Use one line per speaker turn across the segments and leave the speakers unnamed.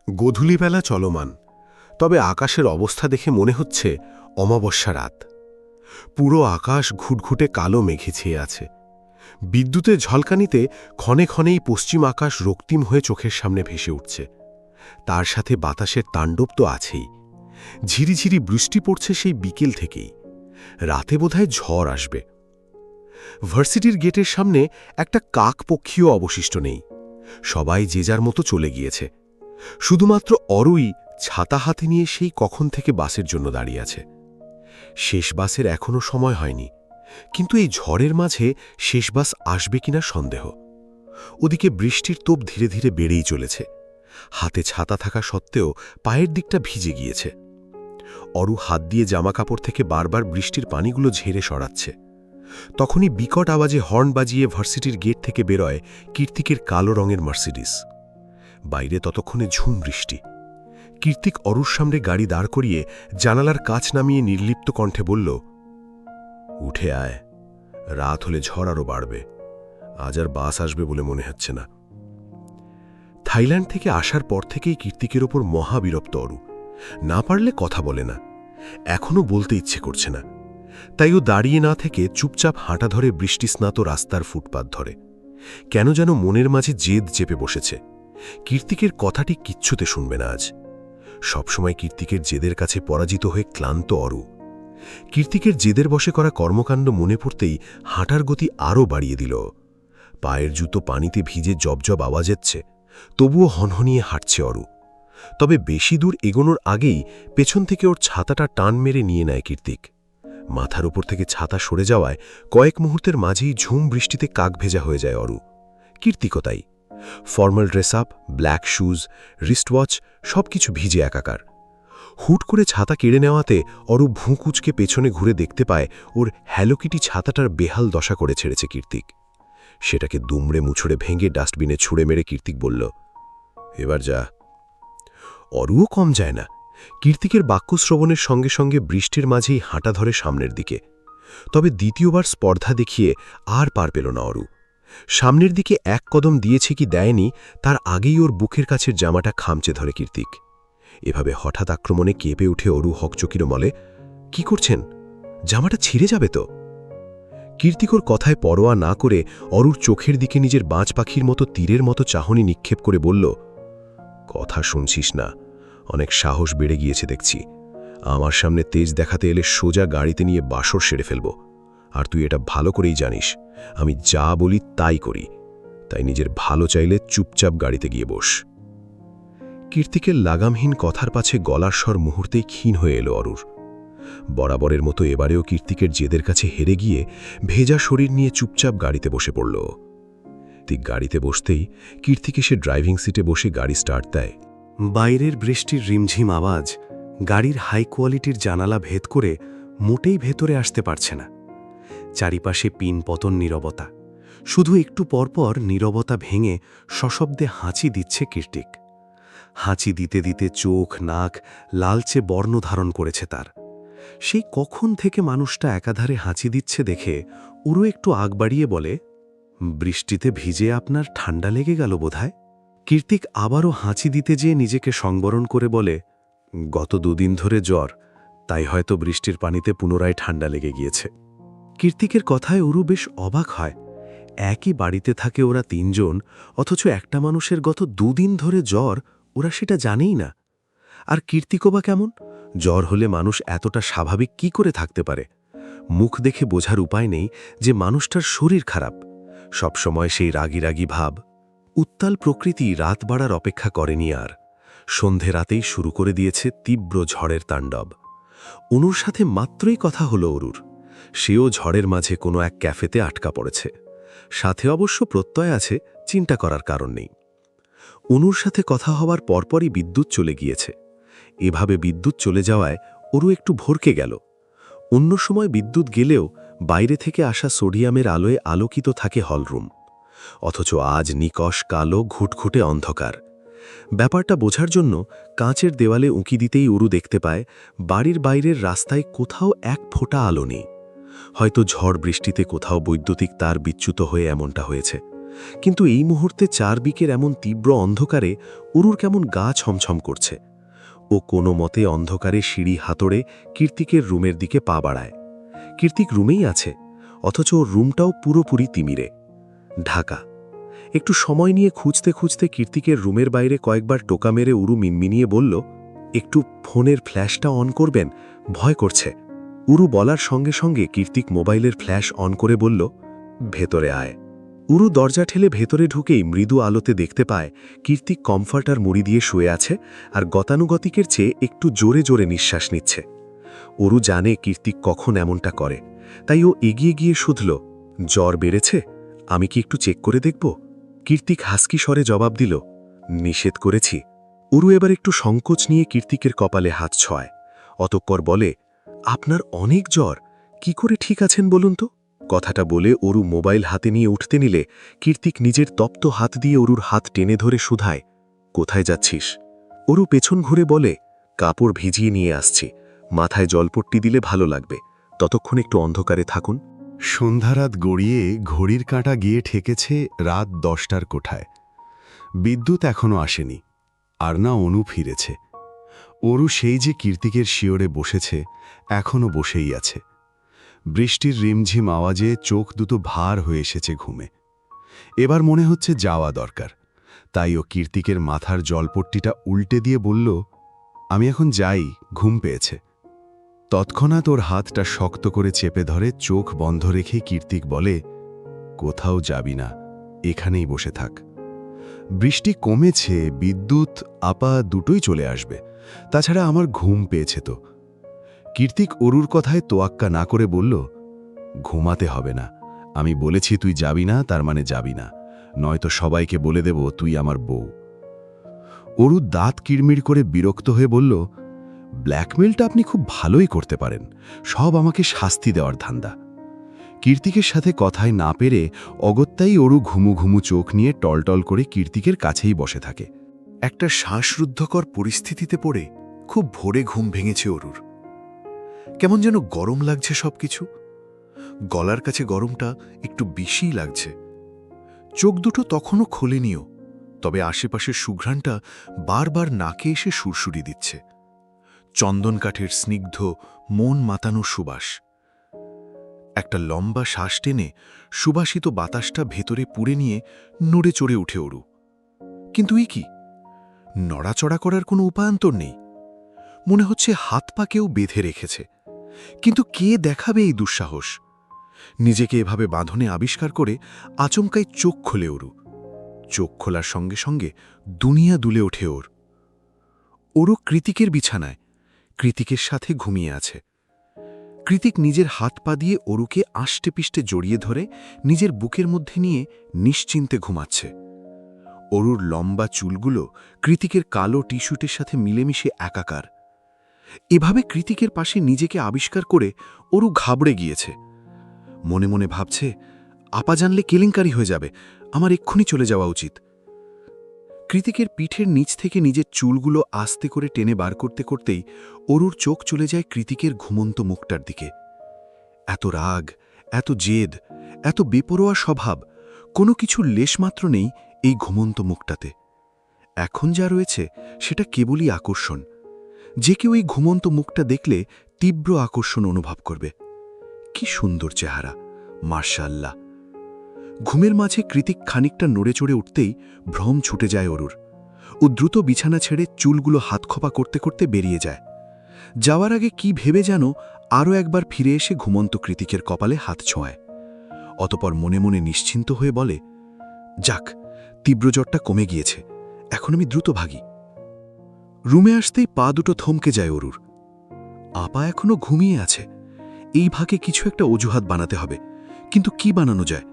গোধূলিবেলা চলমান, তবে আকাশের অবস্থা দেখে মনে হচ্ছে অমাবস্যা রাত। পুরো আকাশ ঘুটঘুটে কালো মেঘে ছেয়ে আছে। বিদ্যুতের ঝলকানিতে ক্ষণে ক্ষণেই পশ্চিম আকাশ রক্তিম হয়ে চোখের সামনে ভেসে উঠছে। তার সাথে বাতাসের তাণ্ডব তো আছেই। ঝিরিঝিরি বৃষ্টি পড়ছে সেই বিকেল থেকেই। রাতে বোধহয় ঝড় আসবে। ভার্সিটির গেটের সামনে একটা কাকপক্ষীও অবশিষ্ট নেই। সবাই যে যার মতো চলে গিয়েছে। শুধুমাত্র অরুই ছাতা হাতে নিয়ে সেই কখন থেকে বাসের জন্য দাঁড়িয়ে আছে। শেষ বাসের এখনও সময় হয়নি, কিন্তু এই ঝড়ের মাঝে শেষ বাস আসবে কিনা সন্দেহ। ওদিকে বৃষ্টির তোপ ধীরে ধীরে বেড়েই চলেছে। হাতে ছাতা থাকা সত্ত্বেও পায়ের দিকটা ভিজে গিয়েছে। অরু হাত দিয়ে জামাকাপড় থেকে বারবার বৃষ্টির পানিগুলো ঝেড়ে সরাচ্ছে। তখনই বিকট আওয়াজে হর্ন বাজিয়ে ভার্সিটির গেট থেকে বেরোয় কীর্তিকের কালো রঙের মার্সিডিস। বাইরে ততক্ষণে ঝুম বৃষ্টি। কীর্তিক অরুর সামনে গাড়ি দাঁড় করিয়ে জানালার কাচ নামিয়ে নির্লিপ্ত কণ্ঠে বলল, উঠে আয়, রাত হলে ঝড় আরও বাড়বে। আজ আর বাস আসবে বলে মনে হচ্ছে না। থাইল্যান্ড থেকে আসার পর থেকেই কীর্তিকের ওপর মহাবিরক্ত অরু। না পারলে কথা বলে না, এখনও বলতে ইচ্ছে করছে না। তাই ও দাঁড়িয়ে না থেকে চুপচাপ হাঁটা ধরে বৃষ্টিস্নাত রাস্তার ফুটপাত ধরে। কেন যেন মনের মাঝে জেদ চেপে বসেছে। কীর্তিকের কথাটি কিচ্ছুতে শুনবে না আজ। সবসময় কীর্তিকের জেদের কাছে পরাজিত হয়ে ক্লান্ত অরু। কীর্তিকের জেদের বশে করা কর্মকাণ্ড মনে পড়তেই হাঁটার গতি আরও বাড়িয়ে দিল। পায়ের জুতো পানিতে ভিজে জবজব আওয়াজ হচ্ছে, তবুও হনহনিয়ে হাঁটছে অরু। তবে বেশি দূর এগোনোর আগেই পেছন থেকে ওর ছাতাটা টান মেরে নিয়ে নেয় কীর্তিক। মাথার উপর থেকে ছাতা সরে যাওয়ায় কয়েক মুহূর্তের মাঝেই ঝুম বৃষ্টিতে কাক ভেজা হয়ে যায় অরু। কীর্তিকও তাই। Formal dress up, black shoes, wristwatch সবকিছু ভিজে একাকার। হুট করে ছাতা কেড়ে নেওয়াতে অরু ভুঁ কুচকে পেছনে ঘুরে দেখতে পায় ওর হ্যালোকিটি ছাতাটার বেহাল দশা করে ছেড়েছে কীর্তিক। সেটাকে দুমড়ে মুছড়ে ভেঙে ডাস্টবিনে ছুঁড়ে মেরে কীর্তিক বলল, এবার যা। অরুও কম যায় না। কীর্তিকের বাক্য শ্রবণের সঙ্গে সঙ্গে বৃষ্টির মাঝেই হাঁটা ধরে সামনের দিকে। তবে দ্বিতীয়বার স্পর্ধা দেখিয়ে আর পার পেল না অরু। সামনের দিকে এক কদম দিয়েছে কি দেয়নি তার আগেই ওর বুকের কাছের জামাটা খামচে ধরে কীর্তিক। এভাবে হঠাৎ আক্রমণে কেঁপে উঠে অরু হকচকির মলে, কি করছেন? জামাটা ছিঁড়ে যাবে তো। কীর্তিকর কথায় পরোয়া না করে অরুর চোখের দিকে নিজের বাজ পাখির মতো তীরের মতো চাহনি নিক্ষেপ করে বলল, কথা শুনছিস না? অনেক সাহস বেড়ে গিয়েছে দেখছি। আমার সামনে তেজ দেখাতে এলে সোজা গাড়িতে নিয়ে বাসর সেরে ফেলব। আর তুই এটা ভালো করেই জানিস, আমি যা বলি তাই করি। তাই নিজের ভালো চাইলে চুপচাপ গাড়িতে গিয়ে বস। কীর্তিকের লাগামহীন কথার পাছে গলার স্বর মুহূর্তেই ক্ষীণ হয়ে এলো অরুর। বরাবরের মতো এবারেও কীর্তিকের জেদের কাছে হেরে গিয়ে ভেজা শরীর নিয়ে চুপচাপ গাড়িতে বসে পড়ল। ঠিক গাড়িতে বসতেই কীর্তিক এসে ড্রাইভিং সিটে বসে গাড়ি স্টার্ট দেয়। বাইরের বৃষ্টির রিমঝিম আওয়াজ গাড়ির হাই কোয়ালিটির জানালা ভেদ করে মোটেই ভেতরে আসতে পারছে না। চারিপাশে পিন পতন নীরবতা। শুধু একটু পরপর নীরবতা ভেঙে সশব্দে হাঁচি দিচ্ছে কীর্তিক। হাঁচি দিতে দিতে চোখ নাক লালচে বর্ণ ধারণ করেছে তার। সেই কখন থেকে মানুষটা একাধারে হাঁচি দিচ্ছে দেখে উরু একটু আগ বাড়িয়ে বলে, বৃষ্টিতে ভিজে আপনার ঠান্ডা লেগে গেল বোধহয়। কীর্তিক আবারও হাঁচি দিতে যেয়ে নিজেকে সংবরণ করে বলে, গত দুদিন ধরে জ্বর, তাই হয়তো বৃষ্টির পানিতে পুনরায় ঠান্ডা লেগে গিয়েছে। কীর্তিকের কথায় উরু বেশ অবাক হয়। একই বাড়িতে থাকে ওরা তিনজন, অথচ একটা মানুষের গত দুদিন ধরে জ্বর, ওরা সেটা জানেই না। আর কীর্তিকও বা কেমন? জ্বর হলে মানুষ এতটা স্বাভাবিক কি করে থাকতে পারে? মুখ দেখে বোঝার উপায় নেই যে মানুষটার শরীর খারাপ। সবসময় সেই রাগী রাগী ভাব। উত্তাল প্রকৃতি রাত বাড়ার অপেক্ষা করেনি আর। সন্ধে রাতেই শুরু করে দিয়েছে তীব্র ঝড়ের তাণ্ডব। অনুর সাথে মাত্রই কথা হলো অরুর। সেও ঝড়ের মাঝে কোনো এক ক্যাফেতে আটকা পড়েছে। সাথে অবশ্য প্রত্যয় আছে, চিন্তা করার কারণ নেই। অনুর সাথে কথা হওয়ার পরপরই বিদ্যুৎ চলে গিয়েছে। এভাবে বিদ্যুৎ চলে যাওয়ায় অরু একটু ভরকে গেল। অন্য সময় বিদ্যুৎ গেলেও বাইরে থেকে আসা সোডিয়ামের আলোয় আলোকিত থাকে হলরুম। অথচ আজ নিকষ কালো ঘুটঘুটে অন্ধকার। ব্যাপারটা বোঝার জন্য কাঁচের দেওয়ালে উঁকি দিতেই অরু দেখতে পায় বাড়ির বাইরের রাস্তায় কোথাও এক ফোঁটা আলো নেই। হয়তো ঝড় বৃষ্টিতে কোথাও বৈদ্যুতিক তার বিচ্যুত হয়ে এমনটা হয়েছে। কিন্তু এই মুহূর্তে চারদিকের এমন তীব্র অন্ধকারে অরুর কেমন গা ছমছম করছে। ও কোনো মতে অন্ধকারে সিঁড়ি হাতড়ে কীর্তিকের রুমের দিকে পা বাড়ায়। কীর্তিক রুমেই আছে, অথচ ওর রুমটাও পুরোপুরি তিমিরে ঢাকা। একটু সময় নিয়ে খুঁজতে খুঁজতে কীর্তিকের রুমের বাইরে কয়েকবার টোকা মেরে উরু মিনমিনিয়ে বলল, একটু ফোনের ফ্ল্যাশটা অন করবেন, ভয় করছে। উরু বলার সঙ্গে সঙ্গে কীর্তিক মোবাইলের ফ্ল্যাশ অন করে বলল, ভেতরে আয়। উরু দরজা ঠেলে ভেতরে ঢুকেই মৃদু আলোতে দেখতে পায় কীর্তিক কমফর্টার মুড়ি দিয়ে শুয়ে আছে আর গতানুগতিকের চেয়ে একটু জোরে জোরে নিঃশ্বাস নিচ্ছে। উরু জানে কীর্তিক কখন এমনটা করে, তাই ও এগিয়ে গিয়ে শুধল, জ্বর বেড়েছে, আমি কি একটু চেক করে দেখব? কীর্তিক হাসকি স্বরে জবাব দিল, নিষেধ করেছি। উরু এবার একটু সংকোচ নিয়ে কীর্তিকের কপালে হাত ছোঁয়, অতঃপর বলে, আপনার অনেক জ্বর, কি করে ঠিক আছেন বলুন তো? কথাটা বলে অরু মোবাইল হাতে নিয়ে উঠতে নিলে কীর্তিক নিজের তপ্ত হাত দিয়ে অরুর হাত টেনে ধরে শুধায়, কোথায় যাচ্ছিস? অরু পেছন ঘুরে বলে, কাপড় ভিজিয়ে নিয়ে আসছি, মাথায় জলপট্টি দিলে ভালো লাগবে, ততক্ষণ একটু অন্ধকারে থাকুন।
সন্ধ্যারাত গড়িয়ে ঘড়ির কাঁটা গিয়ে ঠেকেছে রাত 10টার কোঠায়। বিদ্যুৎ এখনো আসেনি, আর না অনু ফিরেছে। অরু সেই যে কীর্তিকের শিয়রে বসেছে, এখনো বসেই আছে। বৃষ্টির রিমঝিম আওয়াজে চোখ দুটো ভার হয়ে এসেছে ঘুমে। এবার মনে হচ্ছে যাওয়া দরকার, তাই ও কীর্তিকের মাথার জলপট্টিটা উল্টে দিয়ে বলল, আমি এখন যাই, ঘুম পেয়েছে। তৎক্ষণাৎ ওর হাতটা শক্ত করে চেপে ধরে চোখ বন্ধ রেখে কীর্তিক বলে, কোথাও যাবি না, এখানেই বসে থাক। বৃষ্টি কমেছে, বিদ্যুৎ আপা দুটোই চলে আসবে, তাছাড়া আমার ঘুম পেয়েছে তো। কীর্তিক অরুর কথায় তোয়াক্কা না করে বলল, ঘুমাতে হবে না, আমি বলেছি তুই যাবি না তার মানে যাবি না, নয়তো সবাইকে বলে দেব তুই আমার বউ। অরু দাঁত কিড়মিড় করে বিরক্ত হয়ে বলল, ব্ল্যাকমেলটা আপনি খুব ভালোই করতে পারেন, সব আমাকে শাস্তি দেওয়ার ধান্দা। কীর্তিকের সাথে কথায় না পেরে অগত্যাই অরু ঘুমু ঘুমু চোখ নিয়ে টলটল করে কীর্তিকের কাছেই বসে থাকে।
একটা শ্বাসরুদ্ধকর পরিস্থিতিতে পড়ে খুব ভোরে ঘুম ভেঙেছে অরুর। কেমন যেন গরম লাগছে সবকিছু, গলার কাছে গরমটা একটু বেশিই লাগছে। চোখ দুটো তখনও খোলেনিও, তবে আশেপাশের সুঘ্রাণটা বারবার নাকে এসে সুরসুরি দিচ্ছে। চন্দন কাঠের স্নিগ্ধ মন মাতানো সুবাস। একটা লম্বা শ্বাস টেনে সুবাসিত বাতাসটা ভেতরে পুড়ে নিয়ে নড়ে চড়ে উঠে অরু। কিন্তু কি নড়াচড়া করার কোনো উপায়ান্তর নেই। মনে হচ্ছে হাত পা কেউ বেঁধে রেখেছে, কিন্তু কে দেখাবে এই দুঃসাহস? নিজেকে এভাবে বাঁধনে আবিষ্কার করে আচমকাই চোখ খোলে অরু। চোখ খোলার সঙ্গে সঙ্গে দুনিয়া দুলে ওঠে ওর। ওরও কৃতিকের বিছানায়, কৃতিকের সাথে ঘুমিয়ে আছে। কৃতিক নিজের হাত পা দিয়ে অরুকে আষ্টে পিষ্টে জড়িয়ে ধরে নিজের বুকের মধ্যে নিয়ে নিশ্চিন্তে ঘুমাচ্ছে। অরুর লম্বা চুলগুলো কৃতিকের কালো টিস্যুটের সাথে মিলেমিশে একাকার। এভাবে কৃতিকের পাশে নিজেকে আবিষ্কার করে অরু ঘাবড়ে গিয়েছে। মনে মনে ভাবছে, আপা জানলে কেলেঙ্কারি হয়ে যাবে, আমার এক্ষুনি চলে যাওয়া উচিত। কৃতিকের পিঠের নিচ থেকে নিজের চুলগুলো আস্তে করে টেনে বার করতে করতেই অরুর চোখ চলে যায় কৃতিকের ঘুমন্ত মুখটার দিকে। এত রাগ, এত জেদ, এত বেপরোয়া স্বভাব, কোনো কিছুর লেশমাত্র নেই এই ঘুমন্ত মুখটাতে। এখন যা রয়েছে সেটা কেবলই আকর্ষণ। যে কেউ এই ঘুমন্ত মুখটা দেখলে তীব্র আকর্ষণ অনুভব করবে। কি সুন্দর চেহারা, মাশাআল্লাহ। ঘুমের মাঝে কৃতিক খানিকটা নড়ে চড়ে উঠতেই ভ্রম ছুটে যায় অরুর। ও দ্রুত বিছানা ছেড়ে চুলগুলো হাতখোপা করতে করতে বেরিয়ে যায়। যাওয়ার আগে কি ভেবে যেন আরও একবার ফিরে এসে ঘুমন্ত কৃতিকের কপালে হাত ছোঁয়ায়। অতপর মনে মনে নিশ্চিন্ত হয়ে বলে, যাক, তীব্র জ্বরটা কমে গিয়েছে, এখন আমি দ্রুত ভাগি। রুমে আসতেই পা দুটো থমকে যায় অরুর। আপা এখনো ঘুমিয়ে আছে, এই ভাগে কিছু একটা অজুহাত বানাতে হবে, কিন্তু কি বানানো যায়?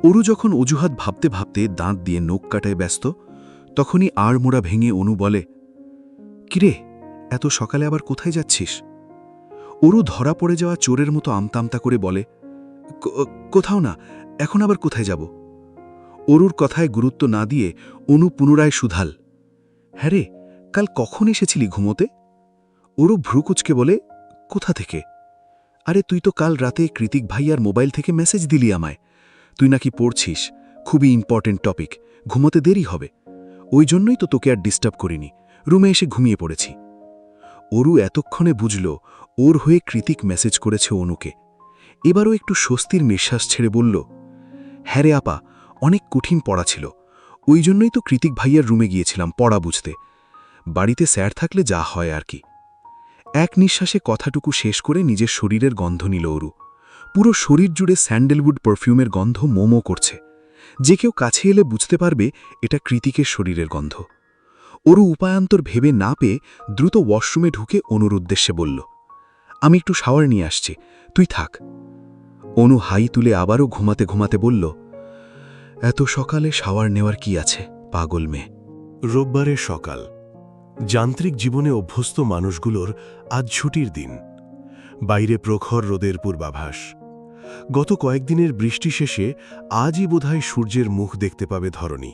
অরু যখন অজুহাত ভাবতে ভাবতে দাঁত দিয়ে নখ কাটায় ব্যস্ত, তখনই আড়মোড়া ভেঙে অনু বলে, কিরে, এত সকালে আবার কোথায় যাচ্ছিস? অরু ধরা পড়ে যাওয়া চোরের মতো আমতামতা করে বলে, কোথাও না, এখন আবার কোথায় যাব? অরুর কথায় গুরুত্ব না দিয়ে অনু পুনরায় শুধাল, হ্যাঁ রে, কাল কখন এসেছিলি ঘুমোতে? অরু ভ্রুকুচকে বলে, কোথা থেকে? আরে তুই তো কাল রাতে কৃতিক ভাইয়ার মোবাইল থেকে মেসেজ দিলি আমায়, তুই নাকি পড়ছিস, খুবই ইম্পর্টেন্ট টপিক, ঘুমোতে দেরি হবে। ওই জন্যই তো তোকে আর ডিস্টার্ব করিনি, রুমে এসে ঘুমিয়ে পড়েছি। অরু এতক্ষণে বুঝল ওর হয়ে কৃতিক মেসেজ করেছে অনুকে। এবারও একটু স্বস্তির নিঃশ্বাস ছেড়ে বলল, হ্যাঁ রে আপা, অনেক কঠিন পড়া ছিল, ওই জন্যই তো কৃতিক ভাইয়ার রুমে গিয়েছিলাম পড়া বুঝতে। বাড়িতে স্যার থাকলে যা হয় আর কি। এক নিঃশ্বাসে কথাটুকু শেষ করে নিজের শরীরের গন্ধ নিল অরু। পুরো শরীর জুড়ে স্যান্ডেলউড পারফিউমের গন্ধ মোমো করছে। যে কেউ কাছে এলে বুঝতে পারবে এটা কৃতিকের শরীরের গন্ধ। অরু উপায়ান্তর ভেবে না পেয়ে দ্রুত ওয়াশরুমে ঢুকে অনুর উদ্দেশ্যে বলল, আমি একটু শাওয়ার নিয়ে আসছি, তুই থাক। অনু হাই তুলে আবারও ঘুমাতে ঘুমাতে বলল, এত সকালে শাওয়ার নেওয়ার কি আছে, পাগল মেয়ে।
রোববারের সকাল। যান্ত্রিক জীবনে অভ্যস্ত মানুষগুলোর আজ ছুটির দিন। বাইরে প্রখর রোদের পূর্বাভাস। গত কয়েকদিনের বৃষ্টি শেষে আজই বোধহয় সূর্যের মুখ দেখতে পাবে ধরণী।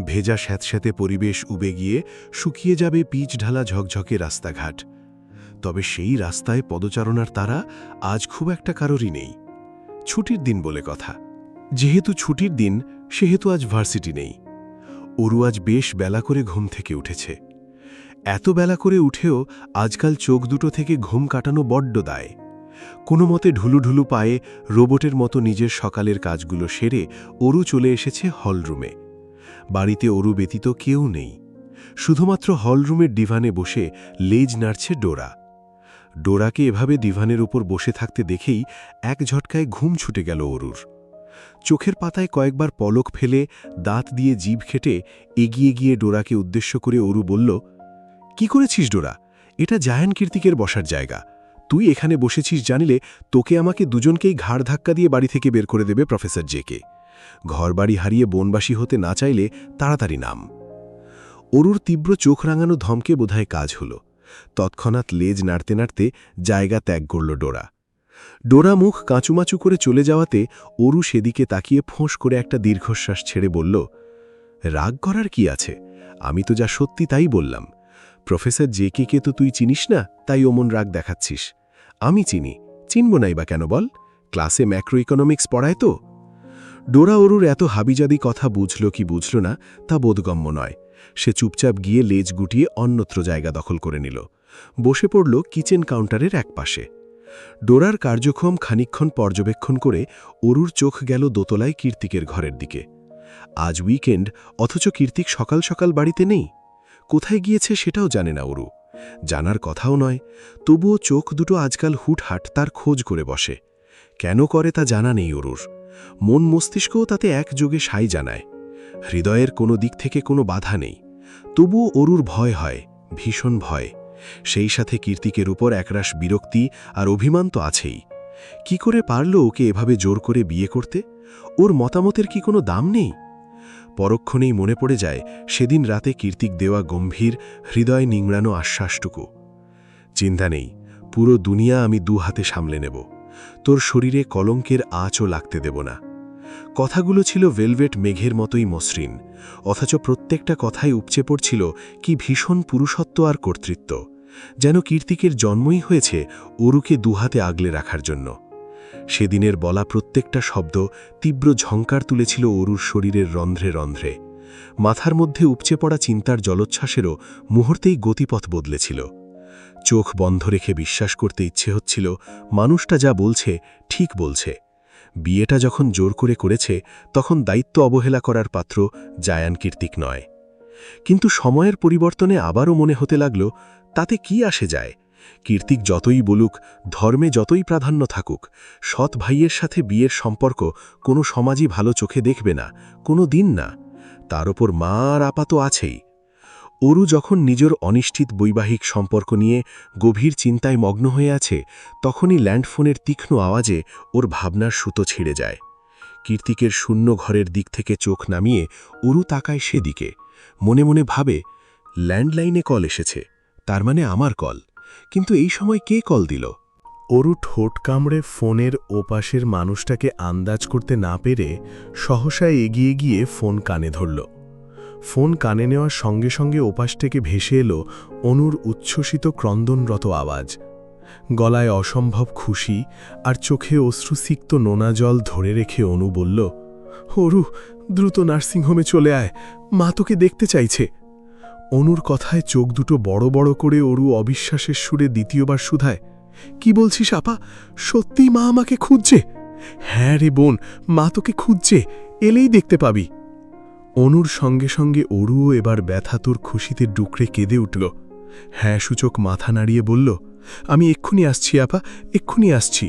ভেজা স্যাঁতস্যাঁতে পরিবেশ উবে গিয়ে শুকিয়ে যাবে পিচ ঢালা ঝকঝকে রাস্তাঘাট। তবে সেই রাস্তায় পদচারণার তারা আজ খুব একটা কারোরই নেই। ছুটির দিন বলে কথা। যেহেতু ছুটির দিন সেহেতু আজ ভার্সিটি নেই। অরু আজ বেশ বেলা করে ঘুম থেকে উঠেছে। এত বেলা করে উঠেও আজকাল চোখ দুটো থেকে ঘুম কাটানো বড্ড দায়। কোনো মতে ঢুলুঢুলু পায়ে রোবটের মতো নিজের সকালের কাজগুলো সেরে অরু চলে এসেছে হলরুমে। বাড়িতে অরু ব্যতীত কেউ নেই। শুধুমাত্র হলরুমের ডিভানে বসে লেজ নাড়ছে ডোরা। ডোরাকে এভাবে ডিভানের উপর বসে থাকতে দেখেই এক ঝটকায় ঘুম ছুটে গেল অরুর। চোখের পাতায় কয়েকবার পলক ফেলে দাঁত দিয়ে জিভ খেটে এগিয়ে গিয়ে ডোরাকে উদ্দেশ্য করে অরু বলল, কি করেছিস ডোরা? এটা জায়ান কীর্তিকের বসার জায়গা। তুই এখানে বসেছিস জানিলে তোকে আমাকে দুজনকেই ঘাড় ধাক্কা দিয়ে বাড়ি থেকে বের করে দেবে প্রফেসর জেকে। ঘরবাড়ি হারিয়ে বনবাসী হতে না চাইলে তাড়াতাড়ি নাম। অরুর তীব্র চোখ রাঙানো ধমকে বোধহয় কাজ হল। তৎক্ষণাৎ লেজ নাড়তে নাড়তে জায়গা ত্যাগ করল ডোরা। ডোরা মুখ কাঁচুমাচু করে চলে যাওয়াতে অরু সেদিকে তাকিয়ে ফোঁস করে একটা দীর্ঘশ্বাস ছেড়ে বলল, রাগ করার কি আছে? আমি তো যা সত্যি তাই বললাম। প্রফেসর জেকে তো তুই চিনিস না, তাই অমন রাগ দেখাচ্ছিস। আমি চিনি, চিনব নাই বা কেন বল? ক্লাসে ম্যাক্রো ইকোনমিক্স পড়ায় তো। ডোরা অরুর এত হাবিজাদি কথা বুঝল কি বুঝল না তা বোধগম্য নয়। সে চুপচাপ গিয়ে লেজ গুটিয়ে অন্যত্র জায়গা দখল করে নিল। বসে পড়ল কিচেন কাউন্টারের এক পাশে। ডোরার কার্যক্রম খানিকক্ষণ পর্যবেক্ষণ করে অরুর চোখ গেল দোতলায় কীর্তিকের ঘরের দিকে। আজ উইকেন্ড, অথচ কীর্তিক সকাল সকাল বাড়িতে নেই। কোথায় গিয়েছে সেটাও জানে না অরু, জানার কথাও নয়। তবুও চোখ দুটো আজকাল হুটহাট তার খোঁজ করে বসে। কেন করে তা জানা নেই অরুর। মন মস্তিষ্কও তাতে একযোগে সাই জানায়। হৃদয়ের কোনো দিক থেকে কোনো বাধা নেই। তবুও অরুর ভয় হয়, ভীষণ ভয়। সেই সাথে কীর্তিকের উপর একরাশ বিরক্তি আর অভিমান তো আছেই। কি করে পারল ওকে এভাবে জোর করে বিয়ে করতে? ওর মতামতের কি কোনো দাম নেই? পরক্ষণেই মনে পড়ে যায় সেদিন রাতে কীর্তিক দেওয়া গম্ভীর, হৃদয় নিংড়ানো আশ্বাসটুকু, চিন্তা নেই, পুরো দুনিয়া আমি দু হাতে সামলে নেব, তোর শরীরে কলঙ্কের আঁচও লাগতে দেব না। কথাগুলো ছিল ভেলভেট মেঘের মতোই মসৃণ, অথচ প্রত্যেকটা কথাই উপচে পড়ছিল কি ভীষণ পুরুষত্ব আর কর্তৃত্ব। যেন কীর্তিকের জন্মই হয়েছে অরুকে দুহাতে আগলে রাখার জন্য। সেদিনের বলা প্রত্যেকটা শব্দ তীব্র ঝঙ্কার তুলেছিল অরুর শরীরের রন্ধ্রে রন্ধ্রে। মাথার মধ্যে উপচে পড়া চিন্তার জলোচ্ছ্বাসেরও মুহূর্তেই গতিপথ বদলেছিল। চোখ বন্ধ রেখে বিশ্বাস করতে ইচ্ছে হচ্ছিল মানুষটা যা বলছে ঠিক বলছে। বিয়েটা যখন জোর করে করেছে তখন দায়িত্ব অবহেলা করার পাত্র জায়ান কীর্তিক নয়। কিন্তু সময়ের পরিবর্তনে আবারও মনে হতে লাগল, তাতে কি আসে যায়? কীর্তিক যতই বলুক, ধর্মে যতই প্রাধান্য থাকুক, সৎ ভাইয়ের সাথে বিয়ের সম্পর্ক কোনো সমাজই ভালো চোখে দেখবে না, কোনো দিন না। তার ওপর মা আর আপা তো আছেই। অরু যখন নিজের অনিশ্চিত বৈবাহিক সম্পর্ক নিয়ে গভীর চিন্তায় মগ্ন হয়ে আছে, তখনই ল্যান্ডফোনের তীক্ষ্ণ আওয়াজে ওর ভাবনার সুতো ছিঁড়ে যায়। কীর্তিকের শূন্য ঘরের দিক থেকে চোখ নামিয়ে অরু তাকায় সেদিকে। মনে মনে ভাবে, ল্যান্ডলাইনে কল এসেছে, তার মানে আমার কল। কিন্তু এই সময় কে কল দিল?
অরু ঠোঁট কামড়ে ফোনের ওপাশের মানুষটাকে আন্দাজ করতে না পেরে সহসা এগিয়ে গিয়ে ফোন কানে ধরল। ফোন কানে নেওয়ার সঙ্গে সঙ্গে ওপাশ থেকে ভেসে এলো অনুর উচ্ছ্বসিত ক্রন্দনরত আওয়াজ। গলায় অসম্ভব খুশি আর চোখে অশ্রুসিক্ত নোনা জল ধরে রেখে অনু বলল, অরু, দ্রুত নার্সিংহোমে চলে আয়, মা তোকে দেখতে চাইছে। অনুর কথায় চোখ দুটো বড় বড় করে অরু অবিশ্বাসের সুরে দ্বিতীয়বার শুধায়, কি বলছিস আপা? সত্যিই মা আমাকে খুঁজছে? হ্যাঁ রে বোন, মা তোকে খুঁজছে, এলেই দেখতে পাবি। অনুর সঙ্গে সঙ্গে অরুও এবার ব্যথাতুর খুশিতে ডুকরে কেঁদে উঠল। হ্যাঁ সূচক মাথা নাড়িয়ে বলল, আমি এক্ষুনি আসছি আপা, এক্ষুনি আসছি।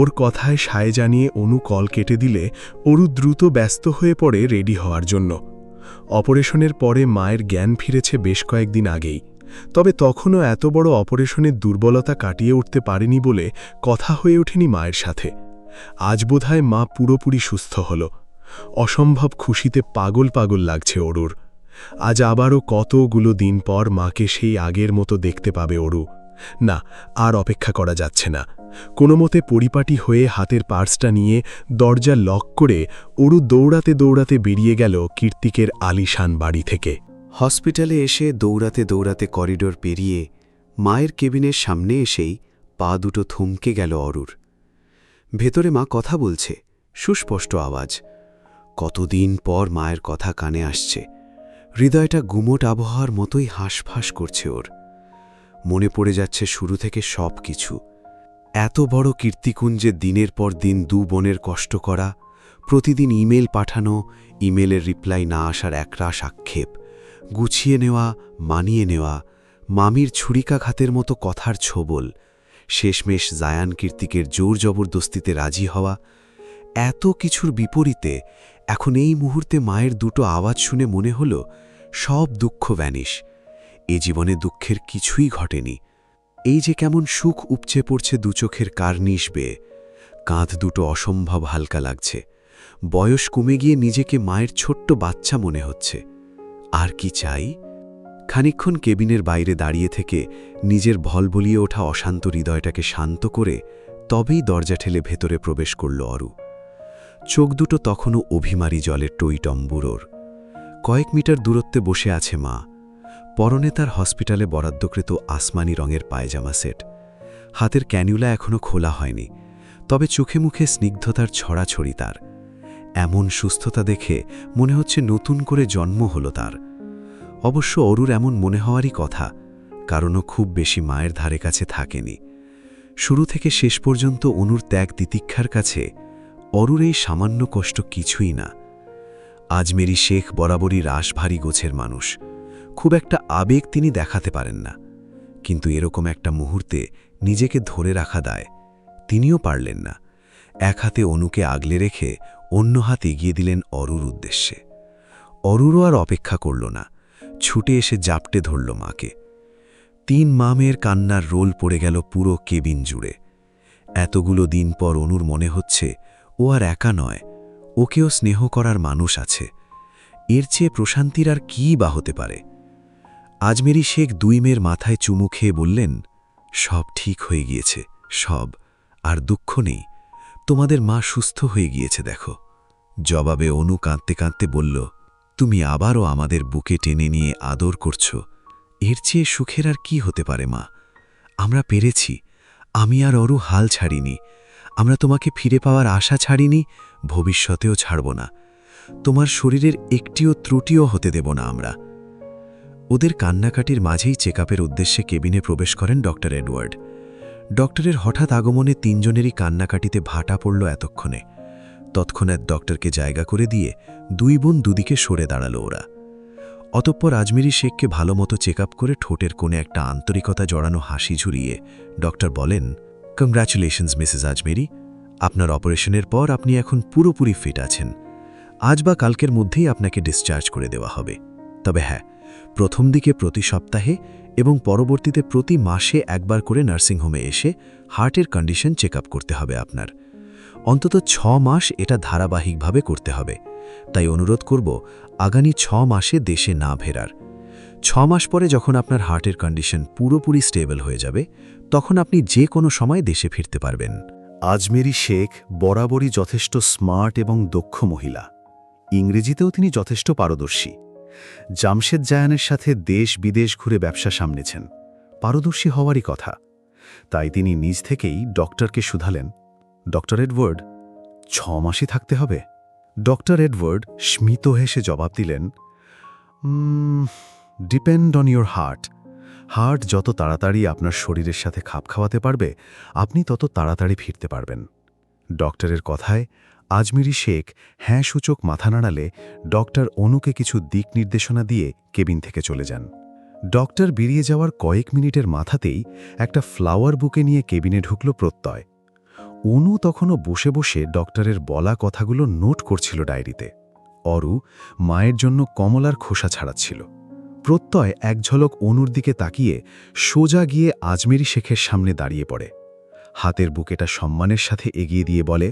ওর কথায় সায় জানিয়ে অনু কল কেটে দিলে অরু দ্রুত ব্যস্ত হয়ে পড়ে রেডি হওয়ার জন্য। অপারেশনের পরে মায়ের জ্ঞান ফিরেছে বেশ কয়েকদিন আগেই, তবে তখনও এত বড় অপারেশনের দুর্বলতা কাটিয়ে উঠতে পারেনি বলে কথা হয়ে ওঠেনি মায়ের সাথে। আজ বোধহয় মা পুরোপুরি সুস্থ হল। অসম্ভব খুশিতে পাগল পাগল লাগছে অরুর। আজ আবারও কতগুলো দিন পর মাকে সেই আগের মতো দেখতে পাবে অরু। না, আর অপেক্ষা করা যাচ্ছে না। কোনোমতে পরিপাটি হয়ে হাতের পার্সটা নিয়ে দরজা লক করে অরু দৌড়াতে দৌড়াতে বেরিয়ে গেল কীর্তিকের আলিশান বাড়ি থেকে।
হসপিটালে এসে দৌড়াতে দৌড়াতে করিডোর পেরিয়ে মায়ের কেবিনের সামনে এসেই পা দুটো থমকে গেল অরুর। ভেতরে মা কথা বলছে, সুস্পষ্ট আওয়াজ। কতদিন পর মায়ের কথা কানে আসছে। হৃদয়টা গুমোট আবহাওয়ার মতোই হাঁসফাঁস করছে ওর। মনে পড়ে যাচ্ছে শুরু থেকে সব কিছু। এত বড় কীর্তিকুঞ্জে দিনের পর দিন দু বোনের কষ্ট করা, প্রতিদিন ইমেল পাঠানো, ইমেলের রিপ্লাই না আসার একরাশ আক্ষেপ, গুছিয়ে নেওয়া, মানিয়ে নেওয়া, মামির ছুরিকাঘাতের মতো কথার ছোবল, শেষমেশ জায়ান কীর্তিকের জোর জবরদস্তিতে রাজি হওয়া। এত কিছুর বিপরীতে এখন এই মুহূর্তে মায়ের দুটো আওয়াজ শুনে মনে হল সব দুঃখ ভ্যানিশ। এ জীবনে দুঃখের কিছুই ঘটেনি। এই যে কেমন সুখ উপচে পড়ছে দুচোখের কার্নিশ বেয়ে। কাঁধ দুটো অসম্ভব হালকা লাগছে। বয়স কমে গিয়ে নিজেকে মায়ের ছোট্ট বাচ্চা মনে হচ্ছে। আর কি চাই? খানিকক্ষণ কেবিনের বাইরে দাঁড়িয়ে থেকে নিজের ভলবলিয়ে ওঠা অশান্ত হৃদয়টাকে শান্ত করে তবেই দরজা ঠেলে ভেতরে প্রবেশ করল অরু। চোখ দুটো তখনও অভিমারী জলের টইটম্বুরোর। কয়েক মিটার দূরত্বে বসে আছে মা। পরনে তার হসপিটালে বরাদ্দকৃত আসমানি রঙের পায়জামা সেট। হাতের ক্যানিউলা এখনও খোলা হয়নি, তবে চোখে মুখে স্নিগ্ধতার ছড়াছড়ি তার। এমন সুস্থতা দেখে মনে হচ্ছে নতুন করে জন্ম হলো তার। অবশ্য অরুর এমন মনে হওয়ারই কথা, কারণও খুব বেশি মায়ের ধারে কাছে থাকেনি। শুরু থেকে শেষ পর্যন্ত অনুর ত্যাগ তিতিক্ষার কাছে অরুর এই সামান্য কষ্ট কিছুই না। আজমেরি শেখ বরাবরই রাশভারী গোছের মানুষ। খুব একটা আবেগ তিনি দেখাতে পারেন না, কিন্তু এরকম একটা মুহূর্তে নিজেকে ধরে রাখা দায় তিনিও পারলেন না। এক হাতে অনুকে আগলে রেখে অন্য হাত এগিয়ে দিলেন অরুর উদ্দেশ্যে। অরুরও আর অপেক্ষা করল না, ছুটে এসে জাপটে ধরল মাকে। 3 মা মেয়ের কান্নার রোল পড়ে গেল পুরো কেবিন জুড়ে। এতগুলো দিন পর অনুর মনে হচ্ছে ও আর একা নয়, ওকেও স্নেহ করার মানুষ আছে। এর চেয়ে প্রশান্তির আর কী বা হতে পারে? আজমেরি শেখ 2 মেয়ের মাথায় চুমু খেয়ে বললেন, সব ঠিক হয়ে গিয়েছে, সব, আর দুঃখ নেই। তোমাদের মা সুস্থ হয়ে গিয়েছে দেখো। জবাবে অনু কাঁদতে কাঁদতে বলল, তুমি আবারও আমাদের বুকে টেনে নিয়ে আদর করছো। এর চেয়ে সুখের আর কি হতে পারে মা? আমরা পেরেছি। আমি আর অরু হাল ছাড়িনি। আমরা তোমাকে ফিরে পাওয়ার আশা ছাড়িনি, ভবিষ্যতেও ছাড়ব না। তোমার শরীরের একটিও ত্রুটিও হতে দেব না আমরা। ওদের কান্নাকাটির মাঝেই চেকআপের উদ্দেশ্যে কেবিনে প্রবেশ করেন ডক্টর এডওয়ার্ড। ডক্টরের হঠাৎ আগমনে 3 জনেরই কান্নাকাটিতে ভাটা পড়ল এতক্ষণে। তৎক্ষণাৎ ডক্টরকে জায়গা করে দিয়ে 2 বোন দুদিকে সরে দাঁড়াল ওরা। অতঃপর আজমেরি শেখকে ভালোমতো চেকআপ করে ঠোঁটের কোণে একটা আন্তরিকতা জড়ানো হাসি ঝুরিয়ে ডক্টর বলেন, কংগ্রাচুলেশনস মিসেস আজমেরি, আপনার অপারেশনের পর আপনি এখন পুরোপুরি ফিট আছেন। আজ বা কালকের মধ্যেই আপনাকে ডিসচার্জ করে দেওয়া হবে। তবে হ্যাঁ, প্রথম দিকে প্রতি সপ্তাহে এবং পরবর্তীতে প্রতি মাসে একবার করে নার্সিংহোমে এসে হার্টের কন্ডিশন চেকআপ করতে হবে আপনার। অন্তত 6 মাস এটা ধারাবাহিকভাবে করতে হবে। তাই অনুরোধ করব আগামী 6 মাসে দেশে না ফেরার। 6 মাস পরে যখন আপনার হার্টের কন্ডিশন পুরোপুরি স্টেবল হয়ে যাবে, তখন আপনি যে কোনো সময় দেশে ফিরতে পারবেন।
আজমেরি শেখ বরাবরই যথেষ্ট স্মার্ট এবং দক্ষ মহিলা। ইংরেজিতেও তিনি যথেষ্ট পারদর্শী। জামশেদ জায়ানের সাথে দেশ বিদেশ ঘুরে ব্যবসা সামলেছেন, পারদর্শী হওয়ারই কথা। তাই তিনি নিজ থেকেই ডক্টরকে শুধালেন, ডক্টর এডওয়ার্ড, 6 মাসই থাকতে হবে? ডক্টর এডওয়ার্ড স্মিত হেসে জবাব দিলেন, depend on your heart. Heart যত তাড়াতাড়ি আপনার শরীরের সাথে খাপ খাওয়াতে পারবে, আপনি তত তাড়াতাড়ি ফিরতে পারবেন। ডক্টরের কথায় আজমিরি শেখ হ্যাঁ সূচক মাথা নাড়ালে ডক্টর অনুকে কিছু দিক নির্দেশনা দিয়ে কেবিন থেকে চলে যান। ডক্টর বেরিয়ে যাওয়ার কয়েক মিনিটের মাথাতেই একটা ফ্লাওয়ার বুকে নিয়ে কেবিনে ঢুকল প্রত্যয়। অনু তখনও বসে বসে ডক্টরের বলা কথাগুলো নোট করছিল ডায়েরিতে। অরু মায়ের জন্য কমলার খোসা ছাড়াচ্ছিল। প্রত্যয় এক ঝলক অনুর দিকে তাকিয়ে সোজা গিয়ে আজমেরি শেখের সামনে দাঁড়িয়ে পড়ে। হাতের বুকেটা সম্মানের সাথে এগিয়ে দিয়ে বলে,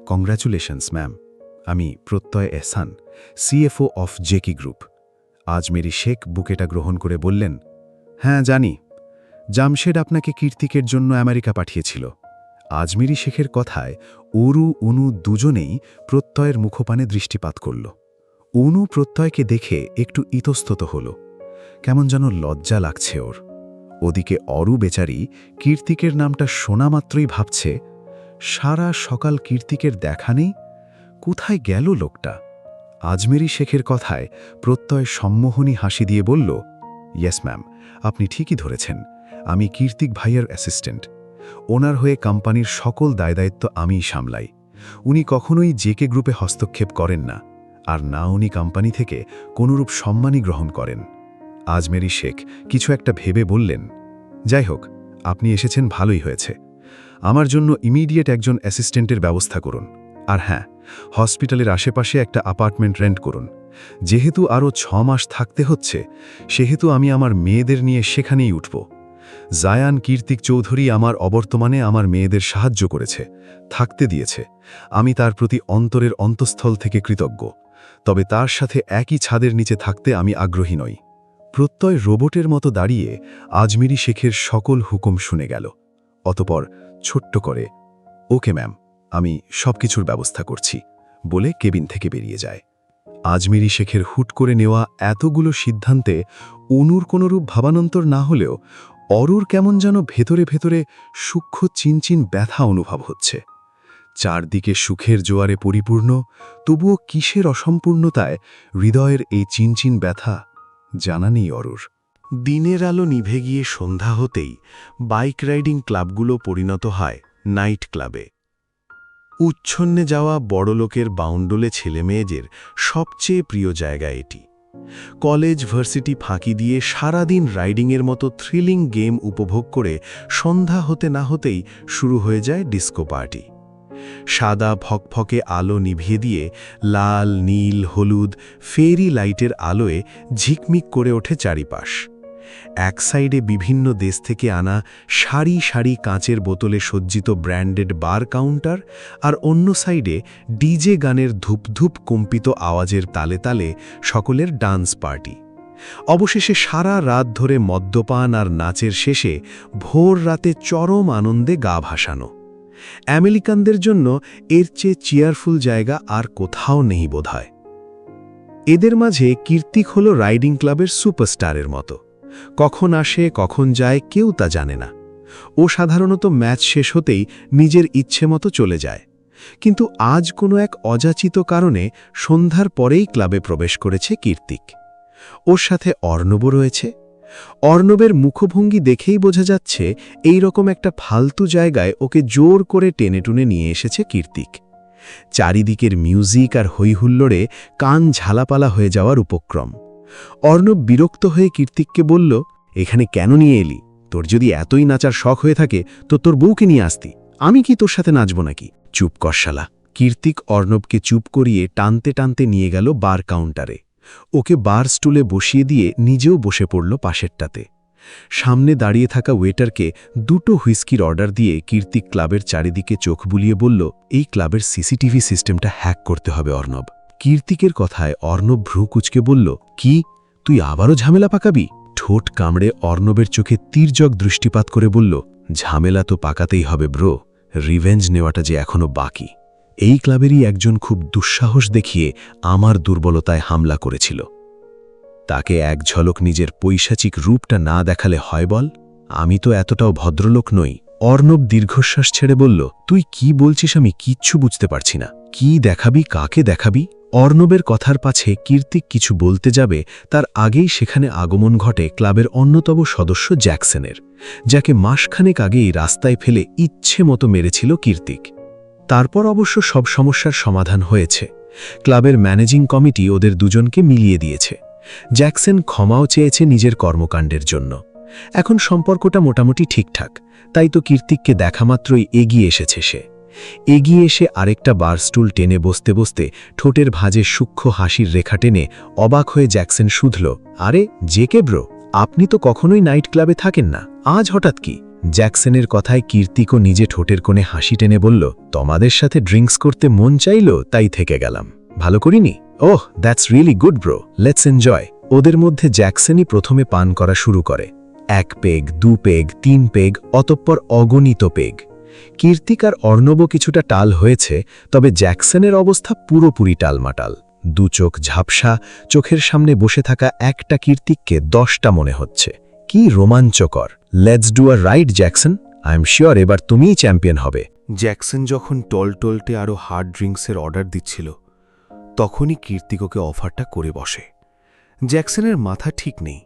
কংগ্র্যাচুলেশনস ম্যাম, আমি Pratyay Ehsan, CFO of JK group. Ajmeri Sheikh বুকেটা গ্রহণ করে বললেন, হ্যাঁ জানি, জামশেদ আপনাকে কীর্তিকের জন্য আমেরিকা পাঠিয়েছিল। আজমেরি শেখের কথায় অরু অনু দুজনেই প্রত্যয়ের মুখপানে দৃষ্টিপাত করল। অনু প্রত্যয়কে দেখে একটু ইতস্তত হল, কেমন যেন লজ্জা লাগছে ওর। ওদিকে অরু বেচারি কীর্তিকের নামটা শোনা মাত্রই ভাবছে, সারা সকাল কীর্তিকের দেখা নেই, কোথায় গেল লোকটা। আজমেরি শেখের কথায় প্রত্যয় সম্মোহনী হাসি দিয়ে বলল, ইয়েস ম্যাম, আপনি ঠিকই ধরেছেন, আমি কীর্তিক ভাইয়ের অ্যাসিস্ট্যান্ট। ওনার হয়ে কোম্পানির সকল দায়দায়িত্ব আমিই সামলাই। উনি কখনোই জেকে গ্রুপে হস্তক্ষেপ করেন না, আর না উনি কোম্পানি থেকে কোনোরূপ সম্মানই গ্রহণ করেন। আজমেরি শেখ কিছু একটা ভেবে বললেন, যাই হোক, আপনি এসেছেন ভালোই হয়েছে। আমার জন্য ইমিডিয়েট একজন অ্যাসিস্ট্যান্টের ব্যবস্থা করুন, আর হ্যাঁ, হসপিটালের আশেপাশে একটা অ্যাপার্টমেন্ট রেন্ট করুন। যেহেতু আরও 6 মাস থাকতে হচ্ছে, সেহেতু আমি আমার মেয়েদের নিয়ে সেখানেই উঠব। জায়ান কীর্তিক চৌধুরী আমার অবর্তমানে আমার মেয়েদের সাহায্য করেছে, থাকতে দিয়েছে। আমি তার প্রতি অন্তরের অন্তঃস্থল থেকে কৃতজ্ঞ, তবে তার সাথে একই ছাদের নিচে থাকতে আমি আগ্রহী নই। প্রত্যয় রোবটের মতো দাঁড়িয়ে আজমেরি শেখের সকল হুকুম শুনে গেল। অতপর ছোট্ট করে, ওকে ম্যাম, আমি সবকিছুর ব্যবস্থা করছি বলে কেবিন থেকে বেরিয়ে যায়। আজমেরি শেখের হুট করে নেওয়া এতগুলো সিদ্ধান্তে অনুর কোনোরূপ ভাবানন্তর না হলেও অরুর কেমন যেন ভেতরে ভেতরে সূক্ষ্ম চিনচিন ব্যথা অনুভব হচ্ছে। চারদিকে সুখের জোয়ারে পরিপূর্ণ, তবুও কিসের অসম্পূর্ণতায় হৃদয়ের এই চিনচিন ব্যথা জানা নেই অরুর।
দিনের আলো নিভে গিয়ে সন্ধ্যা হতেই বাইক রাইডিং ক্লাবগুলো পরিণত হয় নাইট ক্লাবে। উচ্ছন্নে যাওয়া বড়লোকের বাউন্ডলে ছেলেমেয়েদের সবচেয়ে প্রিয় জায়গা এটি। কলেজ ভার্সিটি ফাঁকি দিয়ে সারাদিন রাইডিংয়ের মতো থ্রিলিং গেম উপভোগ করে সন্ধ্যা হতে না হতেই শুরু হয়ে যায় ডিস্কো পার্টি। সাদা ফকফকে আলো নিভিয়ে দিয়ে লাল, নীল, হলুদ ফেরি লাইটের আলোয় ঝিকমিক করে ওঠে চারিপাশ। এক সাইডে বিভিন্ন দেশ থেকে আনা সারি সারি কাঁচের বোতলে সজ্জিত ব্র্যান্ডেড বার কাউন্টার, আর অন্য সাইডে ডিজে গানের ধূপধূপ কম্পিত আওয়াজের তালে তালে সকলের ডান্স পার্টি। অবশেষে সারা রাত ধরে মদ্যপান আর নাচের শেষে ভোর রাতে চরম আনন্দে গা ভাসানো। আমেরিকানদের জন্য এর চেয়ে চিয়ারফুল জায়গা আর কোথাও নেই বোধহয়। এদের মাঝে কীর্তিক হল রাইডিং ক্লাবের সুপারস্টারের মতো। কখন আসে কখন যায় কেউ তা জানে না। ও সাধারণত ম্যাচ শেষ হতেই নিজের ইচ্ছে মতো চলে যায়, কিন্তু আজ কোনো এক অযাচিত কারণে সন্ধ্যার পরেই ক্লাবে প্রবেশ করেছে কীর্তিক। ওর সাথে অর্ণবও রয়েছে। অর্ণবের মুখভঙ্গি দেখেই বোঝা যাচ্ছে এই রকম একটা ফালতু জায়গায় ওকে জোর করে টেনেটুনে নিয়ে এসেছে কীর্তিক। চারিদিকের মিউজিক আর হৈহুল্লোড়ে কান ঝালাপালা হয়ে যাওয়ার উপক্রম। অর্ণব বিরক্ত হয়ে কীর্তিককে বলল, এখানে কেন নিয়ে এলি? তোর যদি এতই নাচার শখ হয়ে থাকে তো তোর বউকে নিয়ে আসতি, আমি কি তোর সাথে নাচব নাকি? চুপ কর শালা। কীর্তিক অর্ণবকে চুপ করিয়ে টানতে টানতে নিয়ে গেল বার কাউন্টারে। ওকে বার স্টুলে বসিয়ে দিয়ে নিজেও বসে পড়ল পাশেরটাতে। সামনে দাঁড়িয়ে থাকা ওয়েটারকে 2টো হুইস্কির অর্ডার দিয়ে কীর্তিক ক্লাবের চারিদিকে চোখ বুলিয়ে বলল, এই ক্লাবের সিসিটিভি সিস্টেমটা হ্যাক করতে হবে অর্ণব। কীর্তিকের কথায় অর্ণব ভ্রু কুচকে বলল, কি, তুই আবারও ঝামেলা পাকাবি? ঠোঁট কামড়ে অর্ণবের চোখে তীর্যক দৃষ্টিপাত করে বলল, ঝামেলা তো পাকাতেই হবে ব্রো, রিভেঞ্জ নেওয়াটা যে এখনো বাকি। এই ক্লাবেরই একজন খুব দুঃসাহস দেখিয়ে আমার দুর্বলতায় হামলা করেছিল। তাকে এক ঝলক নিজের পৈশাচিক রূপটা না দেখালে হয় বল? আমি তো এতটাও ভদ্রলোক নই। অর্ণব দীর্ঘশ্বাস ছেড়ে বলল, তুই কি বলছিস আমি কিচ্ছু বুঝতে পারছি না। কি দেখাবি, কাকে দেখাবি? অর্ণবের কথার পাছে কীর্তিক কিছু বলতে যাবে তার আগেই সেখানে আগমন ঘটে ক্লাবের অন্যতম সদস্য জ্যাকসনের, যাকে মাসখানেক আগেই রাস্তায় ফেলে ইচ্ছে মতো মেরেছিল কীর্তিক। তারপর অবশ্য সব সমস্যার সমাধান হয়েছে। ক্লাবের ম্যানেজিং কমিটি ওদের দুজনকে মিলিয়ে দিয়েছে। জ্যাকসন ক্ষমাও চেয়েছে নিজের কর্মকাণ্ডের জন্য। এখন সম্পর্কটা মোটামুটি ঠিকঠাক, তাই তো কীর্তিককে দেখামাত্রই এগিয়ে এসেছে সে। এগিয়ে এসে আরেকটা বারস্টুল টেনে বসতে বসতে ঠোঁটের ভাঁজে সূক্ষ্ম হাসির রেখা টেনে অবাক হয়ে জ্যাকসন শুধল, আরে জেকে ব্রো, আপনি তো কখনোই নাইট ক্লাবে থাকেন না, আজ হঠাৎ কি? জ্যাকসনের কথায় কীর্তিকও নিজে ঠোঁটের কোণে হাসি টেনে বলল, তোমাদের সাথে ড্রিঙ্কস করতে মন চাইল তাই থেকে গেলাম। ভালো করিনি? Oh, that's really good bro, let's enjoy. ওদের মধ্যে জ্যাকসনই প্রথমে পান করা শুরু করে। 1 পেগ, 2 পেগ, 3 পেগ, অতঃপর অগণিত পেগ। কীর্তিক আর অর্ণব কিছুটা টাল হয়েছে, তবে জ্যাকসনের অবস্থা পুরোপুরি টালমাটাল। 2 চোখ ঝাপসা, চোখের সামনে বসে থাকা একটা কীর্তিককে 10টা মনে হচ্ছে। কি রোমাঞ্চকর! Let's do a ride Jackson, I am sure এবার তুমিই চ্যাম্পিয়ন হবে।
জ্যাকসন যখন টলটলটে আরও হার্ড ড্রিঙ্কসের অর্ডার দিচ্ছিল, তখনই কীর্তিক ওকে অফারটা করে বসে। জ্যাকসনের মাথা ঠিক নেই,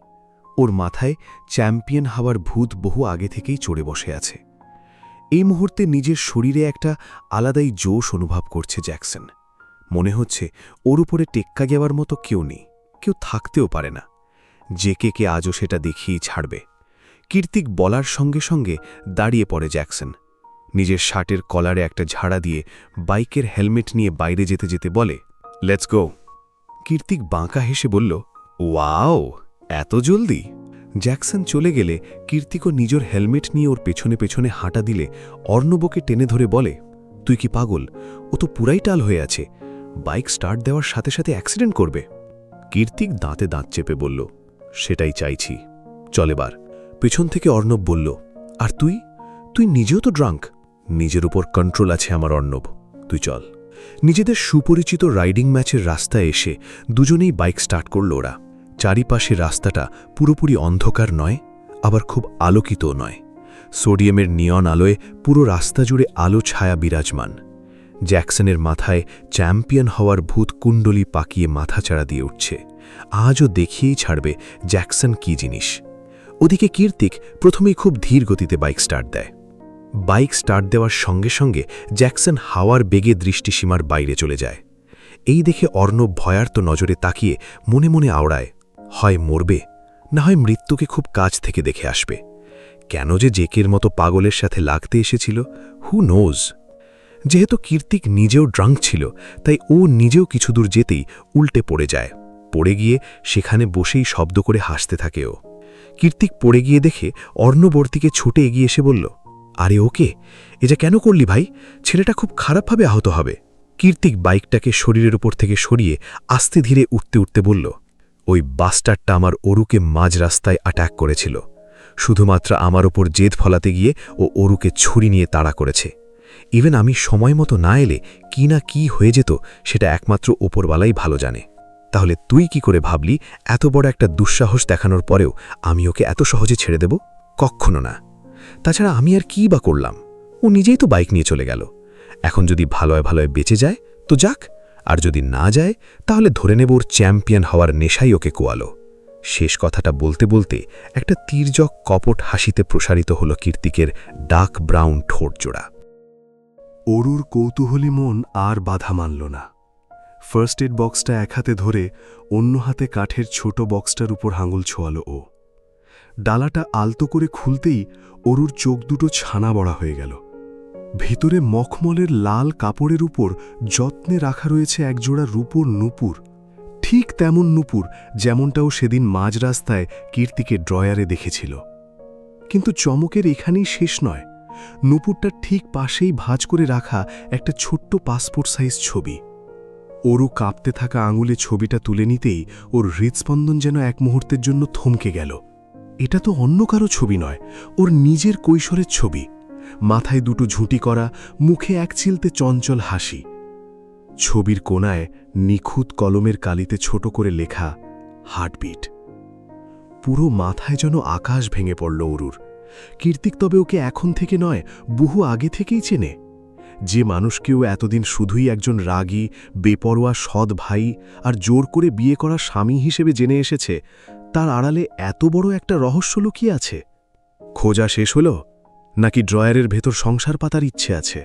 ওর মাথায় চ্যাম্পিয়ন হওয়ার ভূত বহু আগে থেকেই চড়ে বসে আছে। এই মুহূর্তে নিজের শরীরে একটা আলাদাই জোশ অনুভব করছে জ্যাকসন। মনে হচ্ছে ওর উপরে টেক্কা দেওয়ার মতো কেউ নেই, কেউ থাকতেও পারে না। কে আজও সেটা দেখিয়েই ছাড়বে। কীর্তিক বলার সঙ্গে সঙ্গে দাঁড়িয়ে পড়ে জ্যাকসন। নিজের শার্টের কলারে একটা ঝাড়া দিয়ে বাইকের হেলমেট নিয়ে বাইরে যেতে যেতে বলে, লেটস গো। কীর্তিক বাঁকা হেসে বলল, ওয়াও, এত জলদি? জ্যাকসন চলে গেলে কীর্তিকও নিজের হেলমেট নিয়ে ওর পেছনে পেছনে হাঁটা দিলে অর্ণবকে টেনে ধরে বলে, তুই কি পাগল? ও তো পুরাই টাল হয়ে আছে, বাইক স্টার্ট দেওয়ার সাথে সাথে অ্যাক্সিডেন্ট করবে। কীর্তিক দাঁতে দাঁত চেপে বলল, সেটাই চাইছি, চল এবার। পেছন থেকে অর্ণব বলল, আর তুই? তুই নিজেও তো ড্রাঙ্ক। নিজের উপর কন্ট্রোল আছে আমার অর্ণব, তুই চল। নিজেদের সুপরিচিত রাইডিং ম্যাচের রাস্তায় এসে দুজনেই বাইক স্টার্ট করল ওরা। চারিপাশে রাস্তাটা পুরোপুরি অন্ধকার নয়, আবার খুব আলোকিতও নয়। সোডিয়ামের নিয়ন আলোয় পুরো রাস্তা জুড়ে আলো ছায়া বিরাজমান। জ্যাকসনের মাথায় চ্যাম্পিয়ন হওয়ার ভূত কুণ্ডলী পাকিয়ে মাথাচাড়া দিয়ে উঠছে। আজও দেখিয়েই ছাড়বে জ্যাকসন কি জিনিস। ওদিকে কীর্তিক প্রথমেই খুব ধীর গতিতে বাইক স্টার্ট দেয়। বাইক স্টার্ট দেওয়ার সঙ্গে সঙ্গে জ্যাকসন হাওয়ার বেগে দৃষ্টিসীমার বাইরে চলে যায়। এই দেখে অর্ণব ভয়ার্ত নজরে তাকিয়ে মনে মনে আওড়ায়, হয় মরবে, না হয় মৃত্যুকে খুব কাছ থেকে দেখে আসবে। কেন যে জেকের মতো পাগলের সাথে লাগতে এসেছিল, হু নোজ। যেহেতু কীর্তিক নিজেও ড্রাঙ্ক ছিল, তাই ও নিজেও কিছু দূর যেতেই উল্টে পড়ে যায়। পড়ে গিয়ে সেখানে বসেই শব্দ করে হাসতে থাকে ও। কীর্তিক পড়ে গিয়ে দেখে অর্ণবর্তীকে ছুটে এগিয়ে এসে বলল, আরে ওকে, এটা কেন করলি ভাই? ছেলেটা খুব খারাপভাবে আহত হবে। কীর্তিক বাইকটাকে শরীরের উপর থেকে সরিয়ে আস্তে ধীরে উঠতে উঠতে বলল, ওই বাস্টারটা আমার অরুকে মাঝ রাস্তায় অ্যাটাক করেছিল। শুধুমাত্র আমার ওপর জেদ ফলাতে গিয়ে ও অরুকে ছুরি নিয়ে তাড়া করেছে। ইভেন আমি সময় মতো না এলে কি না কি হয়ে যেত সেটা একমাত্র ওপরওয়ালাই ভালো জানে। তাহলে তুই কি করে ভাবলি এত বড় একটা দুঃসাহস দেখানোর পরেও আমি ওকে এত সহজে ছেড়ে দেব? কখনো না। তাছাড়া আমি আর কী বা করলাম? ও নিজেই তো বাইক নিয়ে চলে গেল। এখন যদি ভালোয় ভালোয় বেঁচে যায় তো যাক, আর যদি না যায় তাহলে ধরে নেব ওর চ্যাম্পিয়ন হওয়ার নেশাই ওকে কোয়ালো। শেষ কথাটা বলতে বলতে একটা তীর্যক কপট হাসিতে প্রসারিত হল কীর্তিকের ডার্ক ব্রাউন ঠোঁটজোড়া।
অরুর কৌতূহলী মন আর বাধা মানল না। ফার্স্ট এড বক্সটা এক হাতে ধরে অন্য হাতে কাঠের ছোট বক্সটার উপর হাঙুল ছোয়াল ও। ডালাটা আলতো করে খুলতেই অরুর চোখ দুটো ছানা বড়া হয়ে গেল। ভেতরে মখমলের লাল কাপড়ের উপর যত্নে রাখা রয়েছে একজোড়া রূপোর নূপুর, ঠিক তেমন নূপুর যেমনটাও সেদিন মাঝ রাস্তায় কীর্তিকে ড্রয়ারে দেখেছিল। কিন্তু চমকের এখানেই শেষ নয়। নূপুরটার ঠিক পাশেই ভাঁজ করে রাখা একটা ছোট্ট পাসপোর্ট সাইজ ছবি। অরু কাঁপতে থাকা আঙুলে ছবিটা তুলে নিতেই ওর হৃৎস্পন্দন যেন এক মুহূর্তের জন্য থমকে গেল। এটা তো অন্য কারো ছবি নয়, ওর নিজের কৈশোরের ছবি। মাথায় দুটো ঝুঁটি করা, মুখে এক চিলতে চঞ্চল হাসি। ছবির কোণায় নিখুঁত কলমের কালিতে ছোট করে লেখা হার্টবিট। পুরো মাথায় যেন আকাশ ভেঙে পড়ল অরুর। কীর্তিক তবে ওকে এখন থেকে নয়, বহু আগে থেকেই চেনে। যে মানুষকেও এতদিন শুধুই একজন রাগী বেপরোয়া সৎ ভাই আর জোর করে বিয়ে করা স্বামী হিসেবে জেনে এসেছে, তার আড়ালে এত বড় একটা রহস্য লুকিয়ে আছে। খোঁজা শেষ হল, নাকি ড্রয়ারের ভেতর সংসার পাতার ইচ্ছে আছে?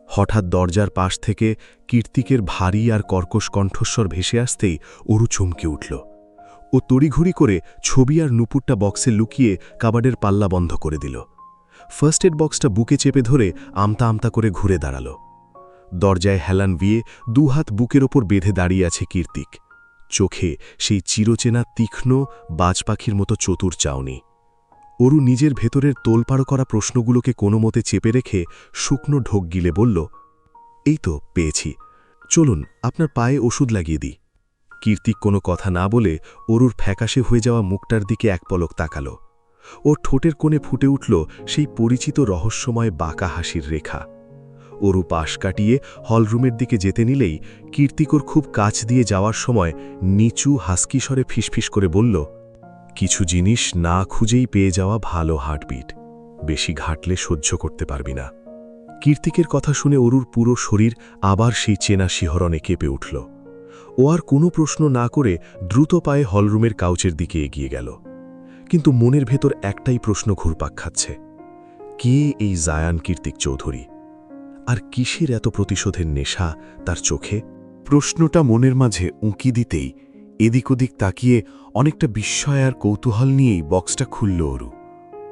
হঠাৎ দরজার পাশ থেকে কীর্তিকের ভারী আর কর্কশ কণ্ঠস্বর ভেসে আসতেই অরু চমকে উঠল। ও তড়িঘড়ি করে ছবি আর নুপুরটা বক্সে লুকিয়ে কাবাডের পাল্লা বন্ধ করে দিল। ফার্স্ট এড বক্সটা বুকে চেপে ধরে আমতা আমতা করে ঘুরে দাঁড়াল। দরজায় হেলান দিয়ে দুহাত বুকের ওপর বেঁধে দাঁড়িয়ে আছে কীর্তিক। চোখে সেই চিরচেনা তীক্ষ্ণ বাজ পাখির মতো চতুর চাউনি। অরু নিজের ভেতরের তোলপাড় করা প্রশ্নগুলোকে কোনো মতে চেপে রেখে শুকনো ঢোক গিলে বলল, এই তো পেয়েছি, চলুন আপনার পায়ে ওষুধ লাগিয়ে দিই। কীর্তিক কোনো কথা না বলে অরুর ফ্যাকাশে হয়ে যাওয়া মুখটার দিকে এক পলক তাকাল। ওর ঠোঁটের কোণে ফুটে উঠল সেই পরিচিত রহস্যময় বাঁকা হাসির রেখা। অরু পাশ কাটিয়ে হলরুমের দিকে যেতে নিলেই কীর্তিক ওর খুব কাছ দিয়ে যাওয়ার সময় নিচু হাস্কি স্বরে ফিসফিস করে বলল, কিছু জিনিস না খুঁজেই পেয়ে যাওয়া ভালো হার্টবিট, বেশি ঘাটলে সহ্য করতে পারবি না। কীর্তিকের কথা শুনে অরুর পুরো শরীর আবার সেই চেনা শিহরণে কেঁপে উঠল। ও আর কোনো প্রশ্ন না করে দ্রুত পায়ে হলরুমের কাউচের দিকে এগিয়ে গেল। কিন্তু মনের ভেতর একটাই প্রশ্ন ঘুরপাক খাচ্ছে, কে এই জায়ান কীর্তিক চৌধুরী? আর কিসের এত প্রতিশোধের নেশা তার চোখে?
প্রশ্নটা মনের মাঝে উঁকি দিতেই এদিক ওদিক তাকিয়ে অনেকটা বিস্ময় আর কৌতূহল নিয়েই বক্সটা খুলল অরু।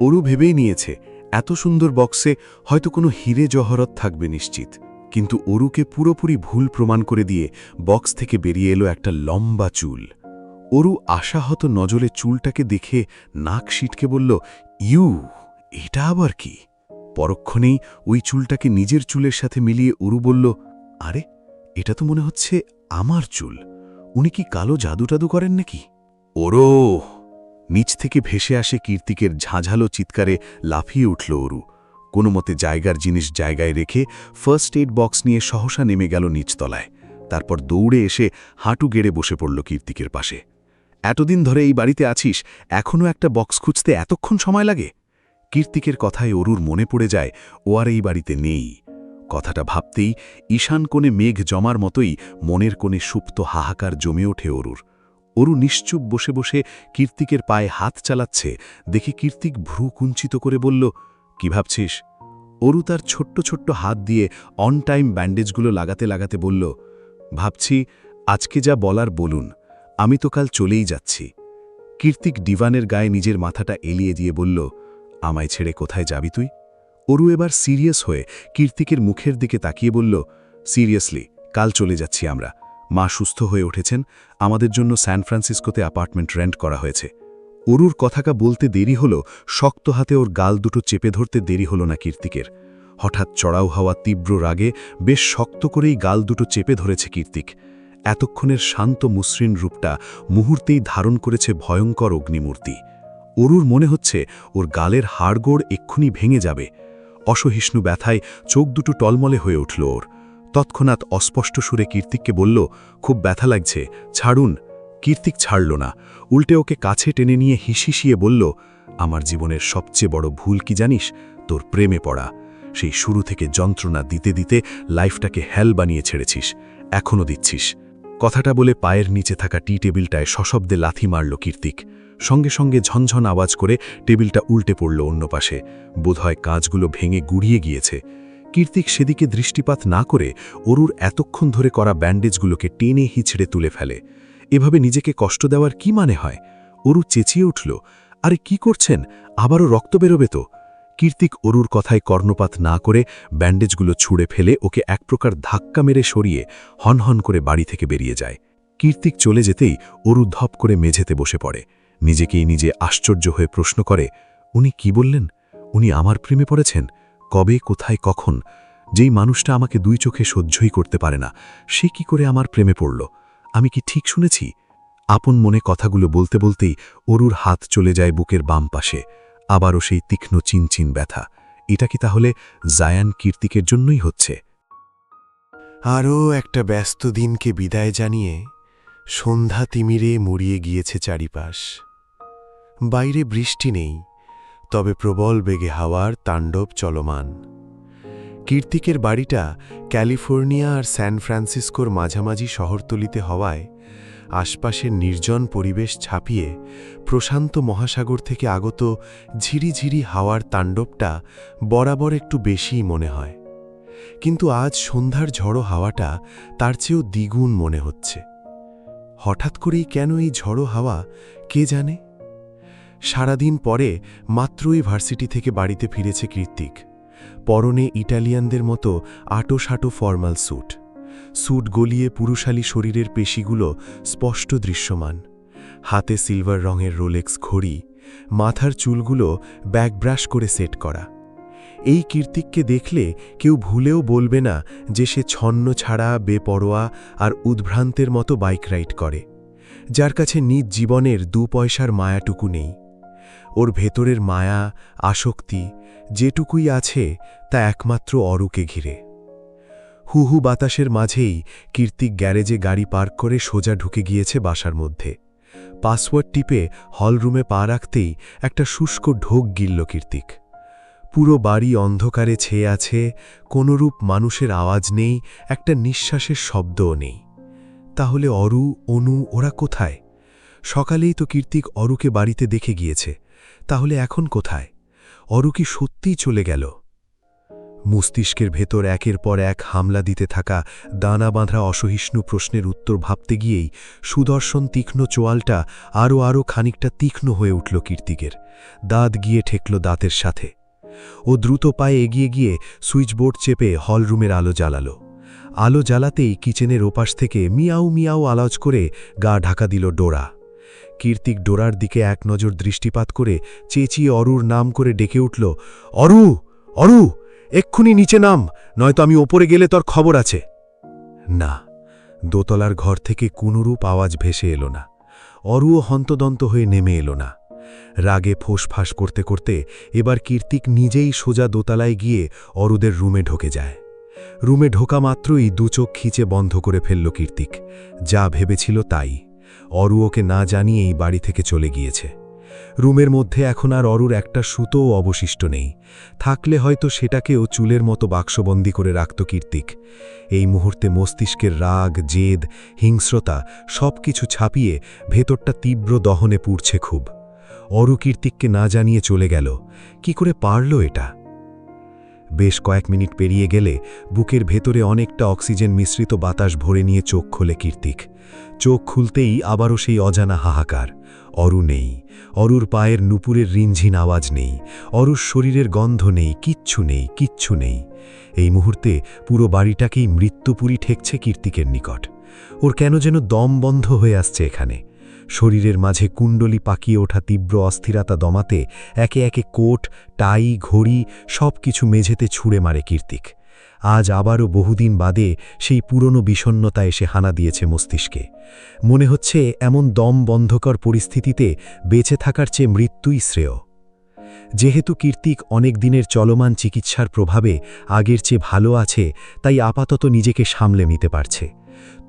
অরু ভেবেই নিয়েছে এত সুন্দর বক্সে হয়তো কোনো হিরে জহরত থাকবে নিশ্চিত, কিন্তু অরুকে পুরোপুরি ভুল প্রমাণ করে দিয়ে বক্স থেকে বেরিয়ে এলো একটা লম্বা চুল। অরু আশাহত নজরে চুলটাকে দেখে নাক সিটকে বলল, ইউ, এটা আবার কি? পরক্ষণেই ওই চুলটাকে নিজের চুলের সাথে মিলিয়ে অরু বলল, আরে এটা তো মনে হচ্ছে আমার চুল। উনি কি কালো জাদু-টাদু করেন নাকি? ওরো! নিচ থেকে ভেসে আসে কীর্তিকের ঝাঁঝালো চিৎকারে লাফিয়ে উঠল অরু। কোনো মতে জায়গার জিনিস জায়গায় রেখে ফার্স্ট এইড বক্স নিয়ে সহসা নেমে গেল নিচতলায়। তারপর দৌড়ে এসে হাঁটু গেড়ে বসে পড়ল কীর্তিকের পাশে। এতদিন ধরে এই বাড়িতে আছিস, এখনও একটা বক্স খুঁজতে এতক্ষণ সময় লাগে? কীর্তিকের কথায় অরুর মনে পড়ে যায় ও আর এই বাড়িতে নেই। কথাটা ভাবতেই ঈশান কোণে মেঘ জমার মতোই মনের কোণে সুপ্ত হাহাকার জমে ওঠে অরুর। অরু নিশ্চুপ বসে বসে কীর্তিকের পায়ে হাত চালাচ্ছে দেখে কীর্তিক ভ্রু কুঞ্চিত করে বলল, কি ভাবছিস? অরু তার ছোট্ট ছোট্ট হাত দিয়ে অন টাইম ব্যান্ডেজগুলো লাগাতে লাগাতে বলল, ভাবছি আজকে যা বলার বলুন, আমি তো কাল চলেই যাচ্ছি। কীর্তিক ডিভানের গায়ে নিজের মাথাটা এলিয়ে দিয়ে বলল, আমায় ছেড়ে কোথায় যাবি তুই? অরু এবার সিরিয়াস হয়ে কীর্তিকের মুখের দিকে তাকিয়ে বলল, সিরিয়াসলি, কাল চলে যাচ্ছি আমরা। মা সুস্থ হয়ে উঠেছেন, আমাদের জন্য স্যান ফ্রান্সিসকোতে অ্যাপার্টমেন্ট রেন্ট করা হয়েছে। অরুর কথাটা বলতে দেরি হল, শক্ত হাতে ওর গাল দুটো চেপে ধরতে দেরি হল না কীর্তিকের। হঠাৎ চড়াও হওয়া তীব্র রাগে বেশ শক্ত করেই গাল দুটো চেপে ধরেছে কীর্তিক। এতক্ষণের শান্ত মসৃণ রূপটা মুহূর্তেই ধারণ করেছে ভয়ঙ্কর অগ্নিমূর্তি। অরুর মনে হচ্ছে ওর গালের হাড়গোড় এক্ষুনি ভেঙে যাবে। অসহিষ্ণু ব্যথায় চোখ দুটো টলমলে হয়ে উঠল ওর। তৎক্ষণাৎ অস্পষ্ট সুরে কীর্তিককে বলল, খুব ব্যথা লাগছে, ছাড়ুন। কীর্তিক ছাড়ল না, উল্টে ওকে কাছে টেনে নিয়ে হিসিয়ে বলল, আমার জীবনের সবচেয়ে বড় ভুল কি জানিস? তোর প্রেমে পড়া। সেই শুরু থেকে যন্ত্রণা দিতে দিতে লাইফটাকে হেল বানিয়ে ছেড়েছিস, এখনও দিচ্ছিস। কথাটা বলে পায়ের নিচে থাকা টি টেবিলটায় সশব্দে লাথি মারল কীর্তিক। সঙ্গে সঙ্গে ঝনঝন আওয়াজ করে টেবিলটা উল্টে পড়ল অন্য পাশে। বোধহয় কাঁচগুলো ভেঙে গুড়িয়ে গিয়েছে। কীর্তিক সেদিকে দৃষ্টিপাত না করে অরুর এতক্ষণ ধরে করা ব্যান্ডেজগুলোকে টেনে হিঁচড়ে তুলে ফেলে। এভাবে নিজেকে কষ্ট দেওয়ার কি মানে হয়? অরু চেঁচিয়ে উঠল, আরে কি করছেন? আবারও রক্ত বেরোবে তো। কীর্তিক অরুর কথায় কর্ণপাত না করে ব্যান্ডেজগুলো ছুঁড়ে ফেলে ওকে এক প্রকার ধাক্কা মেরে সরিয়ে হনহন করে বাড়ি থেকে বেরিয়ে যায়। কীর্তিক চলে যেতেই অরু ধপ করে মেঝেতে বসে পড়ে। নিজেকেই নিজে আশ্চর্য হয়ে প্রশ্ন করে, উনি কি বললেন? উনি আমার প্রেমে পড়েছেন? কবে, কোথায়, কখন? যেই মানুষটা আমাকে দুই চোখে সহ্যই করতে পারে না, সে কি করে আমার প্রেমে পড়ল? আমি কি ঠিক শুনেছি? আপন মনে কথাগুলো বলতে বলতেই অরুর হাত চলে যায় বুকের বাম পাশে। আবারও সেই তীক্ষ্ণ চিনচিন ব্যথা। এটা কি তাহলে জায়ান কীর্তিকের জন্যই হচ্ছে?
আরও একটা ব্যস্ত দিনকে বিদায় জানিয়ে সন্ধ্যা তিমিরে মুড়িয়ে গিয়েছে চারিপাশ। বাইরে বৃষ্টি নেই, তবে প্রবল বেগে হাওয়ার তাণ্ডব চলমান।
কীর্তিকের বাড়িটা ক্যালিফোর্নিয়া আর স্যান ফ্রান্সিসকোর মাঝামাঝি শহরতলিতে হওয়ায় আশপাশের নির্জন পরিবেশ ছাপিয়ে প্রশান্ত মহাসাগর থেকে আগত ঝিরিঝিরি হাওয়ার তাণ্ডবটা বরাবর একটু বেশিই মনে হয়। কিন্তু আজ সন্ধ্যার ঝড়ো হাওয়াটা তার চেয়েও দ্বিগুণ মনে হচ্ছে। হঠাৎ করেই কেন এই ঝড়ো হাওয়া কে জানে। সারাদিন পরে মাত্রই ভার্সিটি থেকে বাড়িতে ফিরেছে কীর্তিক। পরনে ইটালিয়ানদের মতো আটোসাটো ফর্মাল স্যুট গলিয়ে পুরুষালী শরীরের পেশিগুলো স্পষ্ট দৃশ্যমান। হাতে সিলভার রঙের রোলেক্স ঘড়ি, মাথার চুলগুলো ব্যাকব্রাশ করে সেট করা। এই কীর্তিককে দেখলে কেউ ভুলেও বলবে না যে সে ছন্ন ছাড়া, বেপরোয়া আর উদ্ভ্রান্তের মতো বাইক রাইড করে, যার কাছে নিজ জীবনের 2 পয়সার মায়াটুকু নেই। ওর ভেতরের মায়া, আসক্তি যেটুকুই আছে তা একমাত্র অরুকে ঘিরে। হুহু বাতাসের মাঝেই কীর্তিক গ্যারেজে গাড়ি পার্ক করে সোজা ঢুকে গিয়েছে বাসার মধ্যে। পাসওয়ার্ড টিপে হলরুমে পা রাখতেই একটা শুষ্ক ঢোক গিলল কীর্তিক। পুরো বাড়ি অন্ধকারে ছেয়ে আছে, কোনরূপ মানুষের আওয়াজ নেই, একটা নিঃশ্বাসের শব্দও নেই। তাহলে অরু, অনু ওরা কোথায়? সকালেই তো কীর্তিক অরুকে বাড়িতে দেখে গিয়েছে, তাহলে এখন কোথায়? অরু কি সত্যিই চলে গেল? মস্তিষ্কের ভেতর একের পর এক হামলা দিতে থাকা দানা বাঁধা অসহিষ্ণু প্রশ্নের উত্তর ভাবতে গিয়েই সুদর্শন তীক্ষ্ণ চোয়ালটা আরও খানিকটা তীক্ষ্ণ হয়ে উঠল কীর্তিকের। দাঁত গিয়ে ঠেকল দাঁতের সাথে। ও দ্রুত পায়ে এগিয়ে গিয়ে সুইচবোর্ড চেপে হলরুমের আলো জ্বালালো। আলো জ্বালাতেই কিচেনের ওপাশ থেকে মিয়াও মিয়াও আওয়াজ করে গা ঢাকা দিল ডোরা। কীর্তিক ডোরার দিকে এক নজর দৃষ্টিপাত করে চেঁচিয়ে অরুর নাম করে ডেকে উঠল, অরু, অরু, এক্ষুনি নিচে নাম, নয়তো আমি ওপরে গেলে তোর খবর আছে। না, দোতলার ঘর থেকে কোনরূপ আওয়াজ ভেসে এলো না। অরুও হন্তদন্ত হয়ে নেমে এলো না। রাগে ফোঁসফাঁস করতে করতে এবার কীর্তিক নিজেই সোজা দোতলায় গিয়ে অরুদের রুমে ঢোকে যায়। রুমে ঢোকা মাত্রই 2 চোখ খিচে বন্ধ করে ফেলল কীর্তিক। যা ভেবেছিল তাই। অরু ওকে না জানিয়েই বাড়ি থেকে চলে গিয়েছে। রুমের মধ্যে এখন আর অরুর একটা সুতোও অবশিষ্ট নেই। থাকলে হয়তো সেটাকেও চুলের মতো বাক্সবন্দি করে রাখত কীর্তিক। এই মুহূর্তে মস্তিষ্কের রাগ, জেদ, হিংস্রতা সবকিছু ছাপিয়ে ভেতরটা তীব্র দহনে পুড়ছে খুব। অরু কীর্তিককে না জানিয়ে চলে গেল। কি করে পারল এটা? বেশ কয়েক মিনিট পেরিয়ে গেলে বুকের ভেতরে অনেকটা অক্সিজেন মিশ্রিত বাতাস ভরে নিয়ে চোখ খোলে কীর্তিক। চোখ খুলতেই আবারও সেই অজানা হাহাকার। অরু নেই। অরুর পায়ের নুপুরের রিনঝিন আওয়াজ নেই। অরুর শরীরের গন্ধ নেই, কিচ্ছু নেই। এই মুহূর্তে পুরো বাড়িটাকেই মৃত্যুপুরী ঠেকছে কীর্তিকের নিকট। ওর কেন যেন দম বন্ধ হয়ে আসছে এখানে। শরীরের মাঝে কুণ্ডলি পাকিয়ে ওঠা তীব্র অস্থিরতা দমাতে একে একে কোট, টাই, ঘড়ি সবকিছু মেঝেতে ছুঁড়ে মারে কীর্তিক। আজ আবারও বহুদিন বাদে সেই পুরনো বিষণ্ণতা এসে হানা দিয়েছে মস্তিষ্কে। মনে হচ্ছে এমন দম বন্ধকর পরিস্থিতিতে বেঁচে থাকার চেয়ে মৃত্যুই শ্রেয়। যেহেতু কীর্তিক অনেক দিনের চলমান চিকিৎসার প্রভাবে আগের চেয়ে ভালো আছে, তাই আপাতত নিজেকে সামলে নিতে পারছে।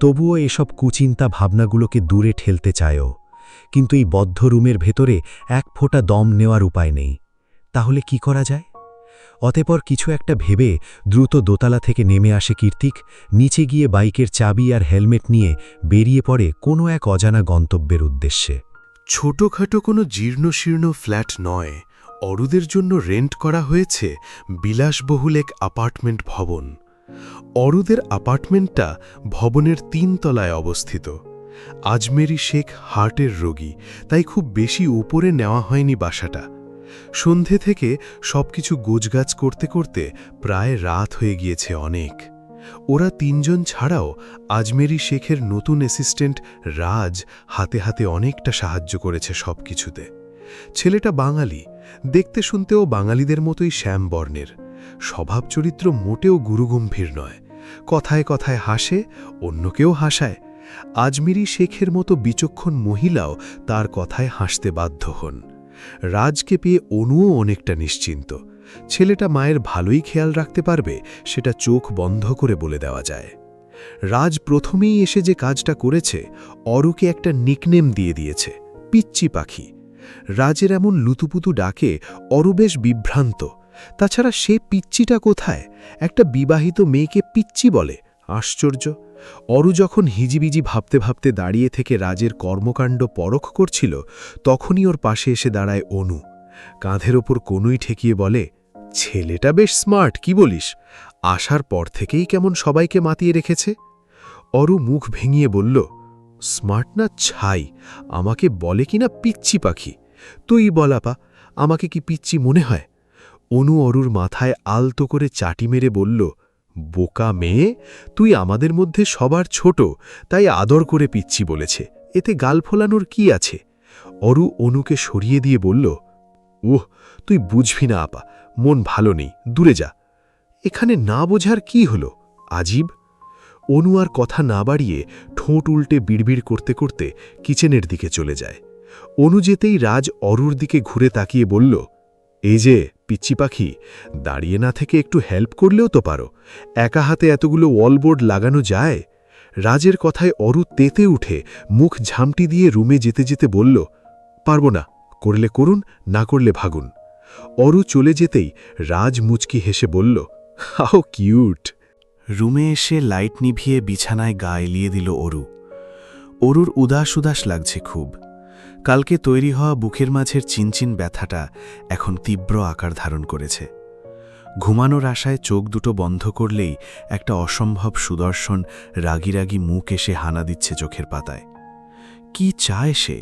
তবুও এসব কুচিন্তা ভাবনাগুলোকে দূরে ঠেলতে চায়ও। কিন্তু এই বদ্ধ রুমের ভেতরে এক ফোঁটা দম নেওয়ার উপায় নেই। তাহলে কি করা যায়? অতঃপর কিছু একটা ভেবে দ্রুত দোতলা থেকে নেমে আসে কীর্তিক। নিচে গিয়ে বাইকের চাবি আর হেলমেট নিয়ে বেরিয়ে পড়ে কোনো এক অজানা গন্তব্যের উদ্দেশ্যে।
ছোটখাটো কোনো জীর্ণশীর্ণ ফ্ল্যাট নয়, অরুদের জন্য রেন্ট করা হয়েছে বিলাসবহুল এক অ্যাপার্টমেন্ট ভবন। অরুদের অ্যাপার্টমেন্টটা ভবনের 3 তলায় অবস্থিত। আজমেরি শেখ হার্টের রোগী, তাই খুব বেশি উপরে নেওয়া হয়নি বাসাটা। সন্ধে থেকে সবকিছু গোছগাছ করতে করতে প্রায় রাত হয়ে গিয়েছে অনেক। ওরা 3 জন ছাড়াও আজমেরি শেখের নতুন অ্যাসিস্ট্যান্ট রাজ হাতে হাতে অনেকটা সাহায্য করেছে সবকিছুতে। ছেলেটা বাঙালি, দেখতে শুনতেও বাঙালিদের মতোই শ্যামবর্ণের। স্বভাব চরিত্র মোটেও গুরুগম্ভীর নয়। কথায় কথায় হাসে, অন্যকেও হাসায়। আজমেরি শেখের মতো বিচক্ষণ মহিলাও তার কথায় হাসতে বাধ্য হন। রাজকে পেয়ে অনুও অনেকটা নিশ্চিন্ত। ছেলেটা মায়ের ভালোই খেয়াল রাখতে পারবে, সেটা চোখ বন্ধ করে বলে দেওয়া যায়। রাজ প্রথমেই এসে যে কাজটা করেছে, অরুকে একটা নিকনেম দিয়ে দিয়েছে, পিচ্চি পাখি। রাজের এমন লুতুপুতু ডাকে অরু বেশ বিভ্রান্ত, তাছাড়া সে পিচ্চিটা কোথায়? একটা বিবাহিত মেয়েকে পিচ্চি বলে? আশ্চর্য। অরু যখন হিজিবিজি ভাবতে ভাবতে দাঁড়িয়ে থেকে রাজের কর্মকাণ্ড পরখ করছিল, তখনই ওর পাশে এসে দাঁড়ায় অনু। কাঁধের ওপর কনুই ঠেকিয়ে বলে, ছেলেটা বেশ স্মার্ট, কি বলিস? আসার পর থেকেই কেমন সবাইকে মাতিয়ে রেখেছে। অরু মুখ ভেঙিয়ে বলল, স্মার্ট না ছাই, আমাকে বলে কিনা পিচ্চি পাখি। তুই বলাপা, আমাকে কি পিচ্চি মনে হয়? অনু অরুর মাথায় আলতো করে চাটি মেরে বলল, বোকা মেয়ে, তুই আমাদের মধ্যে সবার ছোট, তাই আদর করে পিচ্চি বলেছে, এতে গাল ফোলানোর কি আছে? অরু অনুকে সরিয়ে দিয়ে বলল, ওহ, তুই বুঝবি না আপা, মন ভালো নেই, দূরে যা। এখানে না বোঝার কি হলো? আজীব। অনু আর কথা না বাড়িয়ে ঠোঁট উল্টে বিড়বিড় করতে করতে কিচেনের দিকে চলে যায়। অনু যেতেই রাজ অরুর দিকে ঘুরে তাকিয়ে বলল, এই যে পিচ্চি পাখি, দাঁড়িয়ে না থেকে একটু হেল্প করলেও তো পারো, একা হাতে এতগুলো ওয়ালবোর্ড লাগানো যায়? রাজের কথায় অরু তেতে উঠে মুখ ঝামটি দিয়ে রুমে যেতে যেতে বলল, পারব না, করলে করুন, না করলে ভাগুন। অরু চলে যেতেই রাজ মুচকি হেসে বলল, হাও কিউট।
রুমে এসে লাইট নিভিয়ে বিছানায় গা এলিয়ে দিল অরু। অরুর উদাস উদাস লাগছে খুব। কালকে তৈরি হওয়া বুকের মাঝের চিনচিন ব্যথাটা এখন তীব্র আকার ধারণ করেছে। ঘুমানোর আশায় চোখ দুটো বন্ধ করলেই একটা অসম্ভব সুদর্শন রাগি রাগি মুখ এসে হানা দিচ্ছে চোখের পাতায়। কি চায় সে?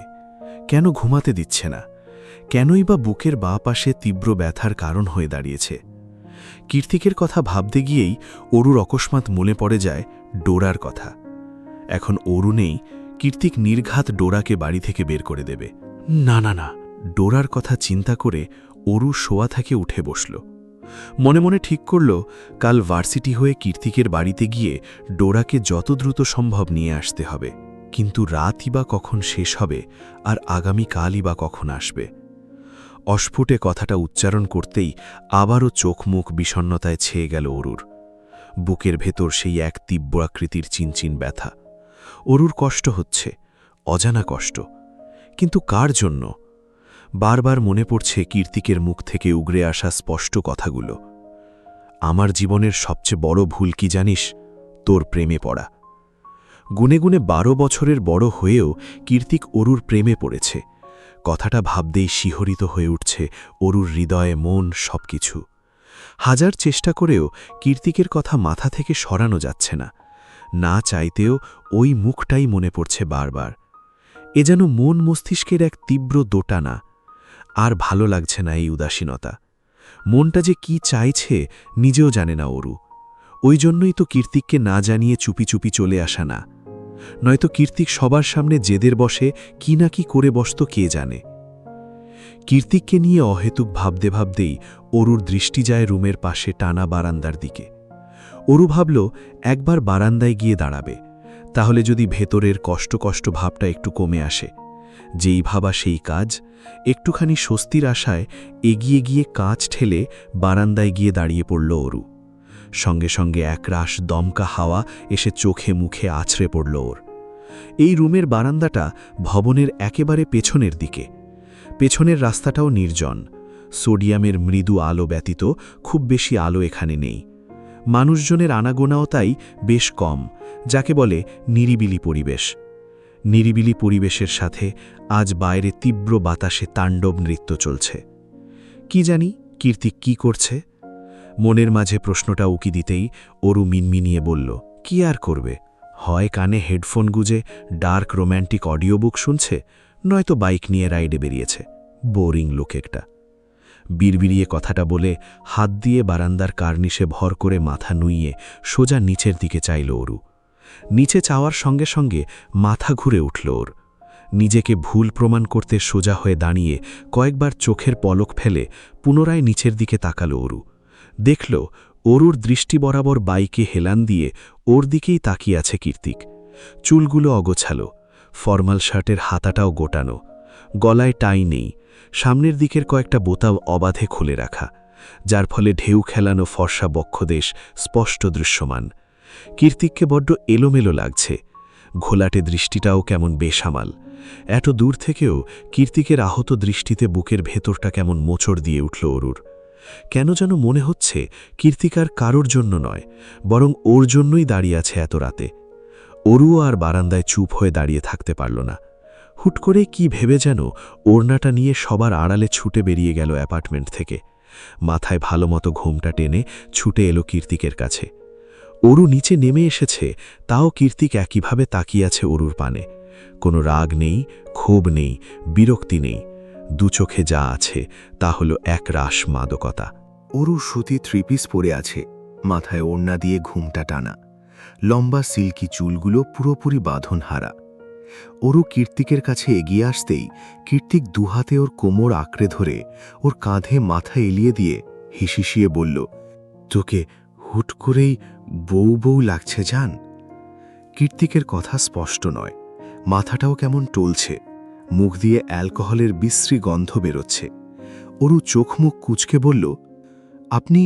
কেন ঘুমাতে দিচ্ছে না? কেনই বা বুকের বাঁ পাশে তীব্র ব্যথার কারণ হয়ে দাঁড়িয়েছে? কীর্তিকের কথা ভাবতে গিয়েই অরুর অকস্মাৎ মনে পড়ে যায় ডোরার কথা। এখন অরু নেই, কীর্তিক নির্ঘাত ডোরাকে বাড়ি থেকে বের করে দেবে। না না না, ডোরার কথা চিন্তা করে অরু শোয়া থেকে উঠে বসল। মনে মনে ঠিক করল কাল ভার্সিটি হয়ে কীর্তিকের বাড়িতে গিয়ে ডোরাকে যত দ্রুত সম্ভব নিয়ে আসতে হবে। কিন্তু রাতই বা কখন শেষ হবে, আর আগামীকালই বা কখন আসবে? অস্ফুটে কথাটা উচ্চারণ করতেই আবারও চোখ মুখ বিষণ্ণতায় ছেয়ে গেল অরুর। বুকের ভেতর সেই এক তীব্র আকৃতির চিনচিন ব্যথা। অরুর কষ্ট হচ্ছে, অজানা কষ্ট, কিন্তু কার জন্য? বারবার মনে পড়ছে কীর্তিকের মুখ থেকে উগরে আসা স্পষ্ট কথাগুলো। আমার জীবনের সবচেয়ে বড় ভুল কি জানিস? তোর প্রেমে পড়া। গুনে গুনে 12 বছরের বড় হয়েও কীর্তিক অরুর প্রেমে পড়েছে। কথাটা ভাবতেই শিহরিত হয়ে উঠছে অরুর হৃদয়ে, মন, সবকিছু। হাজার চেষ্টা করেও কীর্তিকের কথা মাথা থেকে সরানো যাচ্ছে না। না চাইতেও ওই মুখটাই মনে পড়ছে বারবার। এ যেন মন মস্তিষ্কের এক তীব্র দোটানা। আর ভালো লাগছে না এই উদাসীনতা। মনটা যে কি চাইছে নিজেও জানে না অরু। ওই জন্যই তো কীর্তিককে না জানিয়ে চুপি চুপি চলে আসা না। নয়তো কীর্তিক সবার সামনে জেদের বসে কি না কি করে বসত কে জানে। কীর্তিককে নিয়ে অহেতুক ভাবতে ভাবতেই অরুর দৃষ্টি যায় রুমের পাশে টানা বারান্দার দিকে। অরু ভাবল একবার বারান্দায় গিয়ে দাঁড়াবে, তাহলে যদি ভেতরের কষ্ট কষ্ট ভাবটা একটু কমে আসে। যেই ভাবা সেই কাজ। একটুখানি স্বস্তির আশায় এগিয়ে গিয়ে কাঁচ ঠেলে বারান্দায় গিয়ে দাঁড়িয়ে পড়ল অরু। সঙ্গে সঙ্গে একরাশ দমকা হাওয়া এসে চোখে মুখে আছড়ে পড়ল ওর। এই রুমের বারান্দাটা ভবনের একেবারে পেছনের দিকে। পেছনের রাস্তাটাও নির্জন। সোডিয়ামের মৃদু আলো ব্যতীত খুব বেশি আলো এখানে নেই। মানুষজনের আনাগোনাও তাই বেশ কম, যাকে বলে নিরিবিলি পরিবেশ। নিরিবিলি পরিবেশের সাথে আজ বাইরে তীব্র বাতাসে তাণ্ডব নৃত্য চলছে। কি জানি কীর্তিক কি করছে? মনের মাঝে প্রশ্নটা উকি দিতেই অরু মিনমিনিয়ে বলল, কি আর করবে? হয় কানে হেডফোন গুজে ডার্ক রোম্যান্টিক অডিও বুক শুনছে, নয়তো বাইক নিয়ে রাইডে বেরিয়েছে। বোরিং লোক একটা। বিড়বিড়িয়ে কথাটা বলে হাত দিয়ে বারান্দার কার্নিশে ভর করে মাথা নুইয়ে সোজা নিচের দিকে চাইল অরু। নিচে চাওয়ার সঙ্গে সঙ্গে মাথা ঘুরে উঠল ওর। নিজেকে ভুল প্রমাণ করতে সোজা হয়ে দাঁড়িয়ে কয়েকবার চোখের পলক ফেলে পুনরায় নিচের দিকে তাকাল অরু। দেখল অরুর দৃষ্টি বরাবর বাইকে হেলান দিয়ে ওর দিকেই তাকিয়ে আছে কীর্তিক। চুলগুলো অগোছালো, ফরমাল শার্টের হাতাটাও গোটানো, গলায় টাই নেই, সামনের দিকের কয়েকটা বোতাম অবাধে খুলে রাখা, যার ফলে ঢেউ খেলানো ফর্সা বক্ষদেশ স্পষ্ট দৃশ্যমান। কীর্তিককে বড্ড এলোমেলো লাগছে। ঘোলাটে দৃষ্টিটাও কেমন বেসামাল। এত দূর থেকেও কীর্তিকের আহত দৃষ্টিতে বুকের ভেতরটা কেমন মোচড় দিয়ে উঠল অরুর। কেন যেন মনে হচ্ছে কীর্তিকার কারোর জন্য নয়, বরং ওর জন্যই দাঁড়িয়ে আছে এত রাতে। অরুও আর বারান্দায় চুপ হয়ে দাঁড়িয়ে থাকতে পারল না। হুট করে কি ভেবে যেন ওড়নাটা নিয়ে সবার আড়ালে ছুটে বেরিয়ে গেল অ্যাপার্টমেন্ট থেকে। মাথায় ভালোমতো ঘুমটা টেনে ছুটে এলো কীর্তিকের কাছে। অরু নিচে নেমে এসেছে, তাও কীর্তিক একইভাবে তাকিয়ে আছে অরুর পানে। কোনো রাগ নেই, ক্ষোভ নেই, বিরক্তি নেই। দু চোখে যা আছে তা হলো এক রাশ মাদকতা।
অরু সুতি থ্রিপিস পরে আছে, মাথায় ওড়না দিয়ে ঘুমটা টানা, লম্বা সিল্কি চুলগুলো পুরোপুরি বাঁধনহারা। অরু কীর্তিকের কাছে এগিয়ে আসতেই কীর্তিক দুহাতে ওর কোমর আঁকড়ে ধরে ওর কাঁধে মাথা এলিয়ে দিয়ে হিসিসিয়ে বলল, তোকে হুট করেই বউ বউ লাগছে জান। কীর্তিকের কথা স্পষ্ট নয়, মাথাটাও কেমন টলছে, মুখ দিয়ে অ্যালকোহলের বিশ্রী গন্ধ বেরোচ্ছে। অরু চোখ মুখ কুঁচকে বলল, আপনি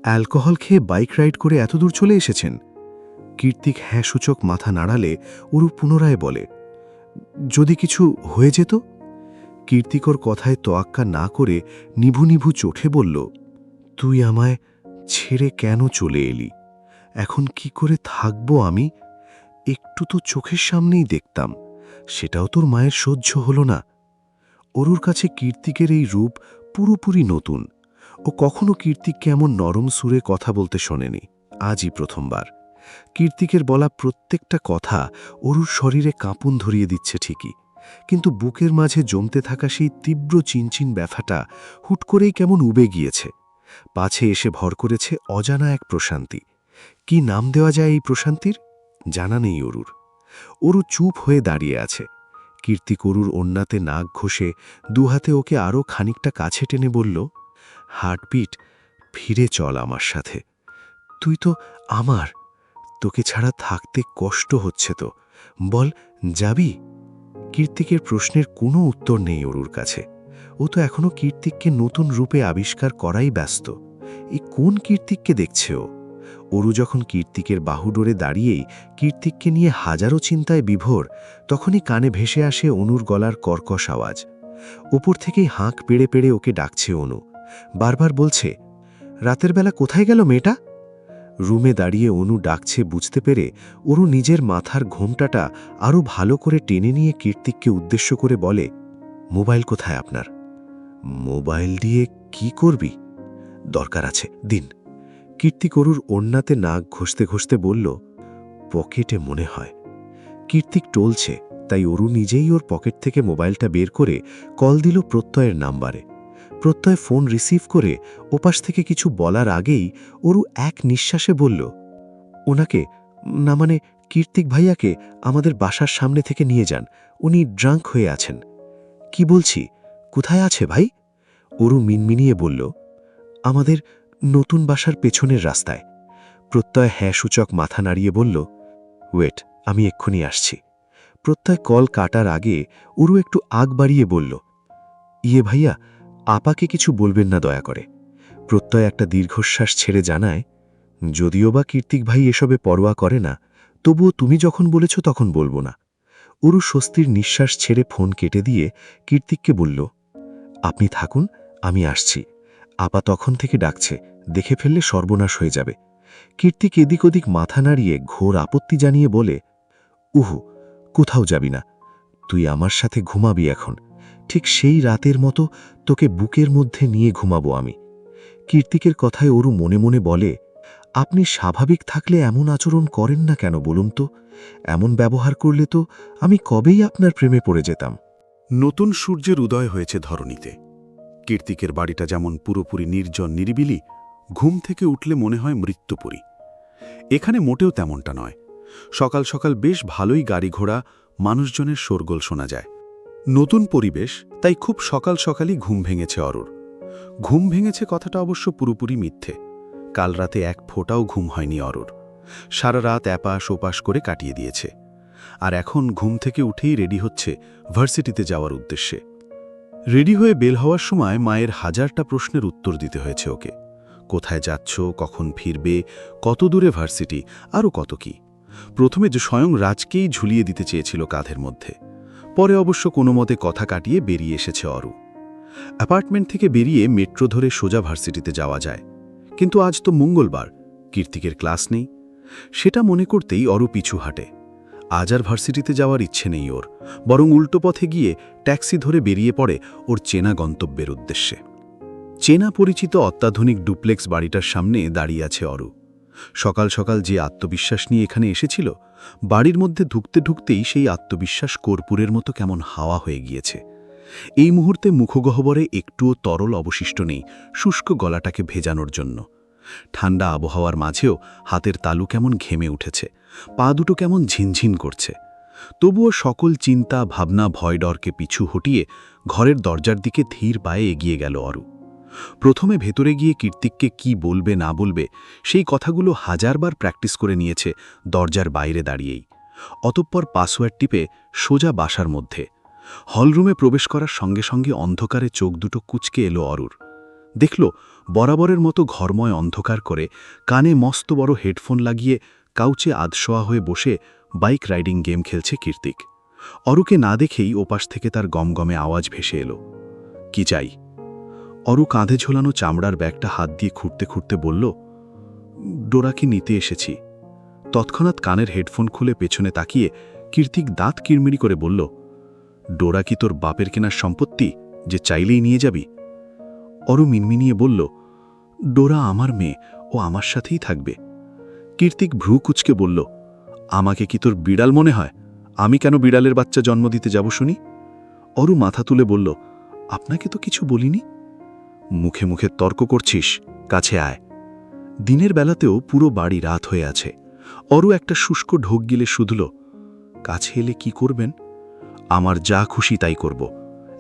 অ্যালকোহল খেয়ে বাইক রাইড করে এত দূর চলে এসেছেন? কীর্তিক হ্যাঁ সূচক মাথা নাড়ালে অরু পুনরায় বলে, যদি কিছু হয়ে যেত? কীর্তিকর কথায় তোয়াক্কা না করে নিভু নিভু চোখে বলল, তুই আমায় ছেড়ে কেন চলে এলি? এখন কি করে থাকবো আমি? একটু তো চোখের সামনেই দেখতাম, সেটাও তোর মায়ের সহ্য হলো না। অরুর কাছে কীর্তিকের এই রূপ পুরোপুরি নতুন। ও কখনো কীর্তিককে এমন নরম সুরে কথা বলতে শোনেনি, আজই প্রথমবার। কীর্তিকের বলা প্রত্যেকটা কথা অরুর শরীরে কাঁপুন ধরিয়ে দিচ্ছে ঠিকই, কিন্তু বুকের মাঝে জমতে থাকা সেই তীব্র চিনচিন ব্যথাটা হুট করেই কেমন উবে গিয়েছে। পাছে এসে ভর করেছে অজানা এক প্রশান্তি। কি নাম দেওয়া যায় এই প্রশান্তির? জানা নেই অরুর। অরু চুপ হয়ে দাঁড়িয়ে আছে। কীর্তিক অরুর ওড়নাতে নাক ঘষে দুহাতে ওকে আরও খানিকটা কাছে টেনে বলল, হার্টবিট, ফিরে চল আমার সাথে। তুই তো আমার, তোকে ছাড়া থাকতে কষ্ট হচ্ছে তো, বল যাবি? কীর্তিকের প্রশ্নের কোনো উত্তর নেই অরুর কাছে। ও তো এখনো কীর্তিককে নতুন রূপে আবিষ্কার করাই ব্যস্ত। এই কোন কীর্তিককে দেখছে ও? অরু যখন কীর্তিকের বাহুডোরে দাঁড়িয়েই কীর্তিককে নিয়ে হাজারো চিন্তায় বিভোর, তখনই কানে ভেসে আসে অনুর গলার কর্কশ আওয়াজ। ওপর থেকেই হাঁক পেড়ে পেড়ে ওকে ডাকছে অনু, বারবার বলছে, রাতের বেলা কোথায় গেল মেয়েটা? রুমে দাঁড়িয়ে অনু ডাকছে বুঝতে পেরে অরু নিজের মাথার ঘোমটাটা আরও ভালো করে টেনে নিয়ে কীর্তিককে উদ্দেশ্য করে বলে, মোবাইল কোথায় আপনার? মোবাইল দিয়ে কি করবি? দরকার আছে, দিন। কীর্তিক অরুর ওড়নাতে নাক ঘষতে ঘষতে বলল, পকেটে মনে হয়। কীর্তিক টলছে, তাই অরু নিজেই ওর পকেট থেকে মোবাইলটা বের করে কল দিল প্রত্যয়ের নাম্বারে। প্রত্যয় ফোন রিসিভ করে ওপাশ থেকে কিছু বলার আগেই অরু এক নিঃশ্বাসে বলল, ওনাকে, না মানে কীর্তিক ভাইয়াকে আমাদের বাসার সামনে থেকে নিয়ে যান, উনি ড্রাঙ্ক হয়ে আছেন। কি বলছি, কোথায় আছে ভাই? অরু মিনমিনিয়ে বলল, আমাদের নতুন বাসার পেছনের রাস্তায়। প্রত্যয় হ্যাঁ সূচক মাথা নাড়িয়ে বলল, ওয়েট, আমি এক্ষুনি আসছি। প্রত্যয় কল কাটার আগে অরু একটু আগ বাড়িয়ে বলল, ইয়ে ভাইয়া, আপাকে কিছু বলবেন না দয়া করে। প্রত্যয় একটা দীর্ঘশ্বাস ছেড়ে জানায়, যদিও বা কীর্তিক ভাই এসবে পরোয়া করে না, তবুও তুমি যখন বলেছ তখন বলবো না। অরু স্বস্তির নিঃশ্বাস ছেড়ে ফোন কেটে দিয়ে কীর্তিককে বলল, আপনি থাকুন, আমি আসছি। আপা তখন থেকে ডাকছে, দেখে ফেললে সর্বনাশ হয়ে যাবে। কীর্তিক এদিক ওদিক মাথা নাড়িয়ে ঘোর আপত্তি জানিয়ে বলে, উহু, কোথাও যাবি না, তুই আমার সাথে ঘুমাবি এখন। ঠিক সেই রাতের মতো তোকে বুকের মধ্যে নিয়ে ঘুমাবো আমি। কীর্তিকের কথায় অরু মনে মনে বলে, আপনি স্বাভাবিক থাকলে এমন আচরণ করেন না কেন বলুন তো? এমন ব্যবহার করলে তো আমি কবেই আপনার প্রেমে পড়ে যেতাম।
নতুন সূর্যের উদয় হয়েছে ধরণীতে। কীর্তিকের বাড়িটা যেমন পুরোপুরি নির্জন নিরিবিলি, ঘুম থেকে উঠলে মনে হয় মৃত্যুপুরী। এখানে মোটেও তেমনটা নয়। সকাল সকাল বেশ ভালোই গাড়ি ঘোড়া, মানুষজনের শোরগোল শোনা যায়। নতুন পরিবেশ, তাই খুব সকাল সকালই ঘুম ভেঙেছে অরুর। ঘুম ভেঙেছে কথাটা অবশ্য পুরোপুরি মিথ্যে। কাল রাতে এক ফোঁটাও ঘুম হয়নি অরুর। সারা রাত এপাশ ওপাশ করে কাটিয়ে দিয়েছে। আর এখন ঘুম থেকে উঠেই রেডি হচ্ছে ভার্সিটিতে যাওয়ার উদ্দেশ্যে। রেডি হয়ে বেল হওয়ার সময় মায়ের হাজারটা প্রশ্নের উত্তর দিতে হয়েছে ওকে। কোথায় যাচ্ছ, কখন ফিরবে, কত দূরে ভার্সিটি, আরও কত কি। প্রথমে যে স্বয়ং রাজকেই ঝুলিয়ে দিতে চেয়েছিল কাঁধের মধ্যে, পরে অবশ্য কোনো মতে কথা কাটিয়ে বেরিয়ে এসেছে অরু।
অ্যাপার্টমেন্ট থেকে বেরিয়ে মেট্রো ধরে সোজা ভার্সিটিতে যাওয়া যায়, কিন্তু আজ তো মঙ্গলবার, কীর্তিকের ক্লাস নেই। সেটা মনে করতেই অরু পিছু হাঁটে। আজ আর ভার্সিটিতে যাওয়ার ইচ্ছে নেই ওর, বরং উল্টো পথে গিয়ে ট্যাক্সি ধরে বেরিয়ে পড়ে ওর চেনা গন্তব্যের উদ্দেশ্যে। চেনা পরিচিত অত্যাধুনিক ডুপ্লেক্স বাড়িটার সামনে দাঁড়িয়ে আছে অরু। সকাল সকাল যে আত্মবিশ্বাস নিয়ে এখানে এসেছিল, বাড়ির মধ্যে ঢুকতে ঢুকতেই সেই আত্মবিশ্বাস কর্পূরের মতো কেমন হাওয়া হয়ে গিয়েছে। এই মুহূর্তে মুখগহ্বরে একটুও তরল অবশিষ্ট নেই শুষ্ক গলাটাকে ভেজানোর জন্য। ঠান্ডা আবহাওয়ার মাঝেও হাতের তালু কেমন ঘেমে উঠেছে, পা দুটো কেমন ঝিনঝিন করছে। তবুও সকল চিন্তা ভাবনা ভয় ডরকে পিছু হটিয়ে ঘরের দরজার দিকে ধীর পায়ে এগিয়ে গেল অরু। প্রথমে ভেতরে গিয়ে কীর্তিককে কি বলবে না বলবে সেই কথাগুলো হাজারবার প্র্যাকটিস করে নিয়েছে দরজার বাইরে দাঁড়িয়েই। অতঃপর পাসওয়ার্ড টিপে সোজা বাসার মধ্যে। হলরুমে প্রবেশ করার সঙ্গে সঙ্গে অন্ধকারে চোখ দুটো কুঁচকে এলো অরুর। দেখল বরাবরের মতো ঘরময় অন্ধকার করে কানে মস্ত বড় হেডফোন লাগিয়ে কাউচে আধশোয়া হয়ে বসে বাইক রাইডিং গেম খেলছে কীর্তিক। অরুকে না দেখেই ওপাশ থেকে তার গমগমে আওয়াজ ভেসে এলো, কি চাই? অরু কাঁধে ঝোলানো চামড়ার ব্যাগটা হাত দিয়ে খুঁড়তে খুঁড়তে বলল, ডোরাকে নিতে এসেছি। তৎক্ষণাৎ কানের হেডফোন খুলে পেছনে তাকিয়ে কীর্তিক দাঁত কিড়মিড়ি করে বলল, ডোরা কি তোর বাপের কেনার সম্পত্তি যে চাইলেই নিয়ে যাবি? অরু মিনমিনিয়ে বলল, ডোরা আমার মেয়ে, ও আমার সাথেই থাকবে। কীর্তিক ভ্রু কুচকে বলল, আমাকে কি তোর বিড়াল মনে হয়? আমি কেন বিড়ালের বাচ্চা জন্ম দিতে যাব শুনি? অরু মাথা তুলে বলল, আপনাকে তো কিছু বলিনি। মুখে মুখে তর্ক করছিস, কাছে আয়। দিনের বেলাতেও পুরো বাড়ি রাত হয়ে আছে। অরু একটা শুষ্ক ঢোক গিলে শুধল, কাছে এলে কি করবেন? আমার যা খুশি তাই করব।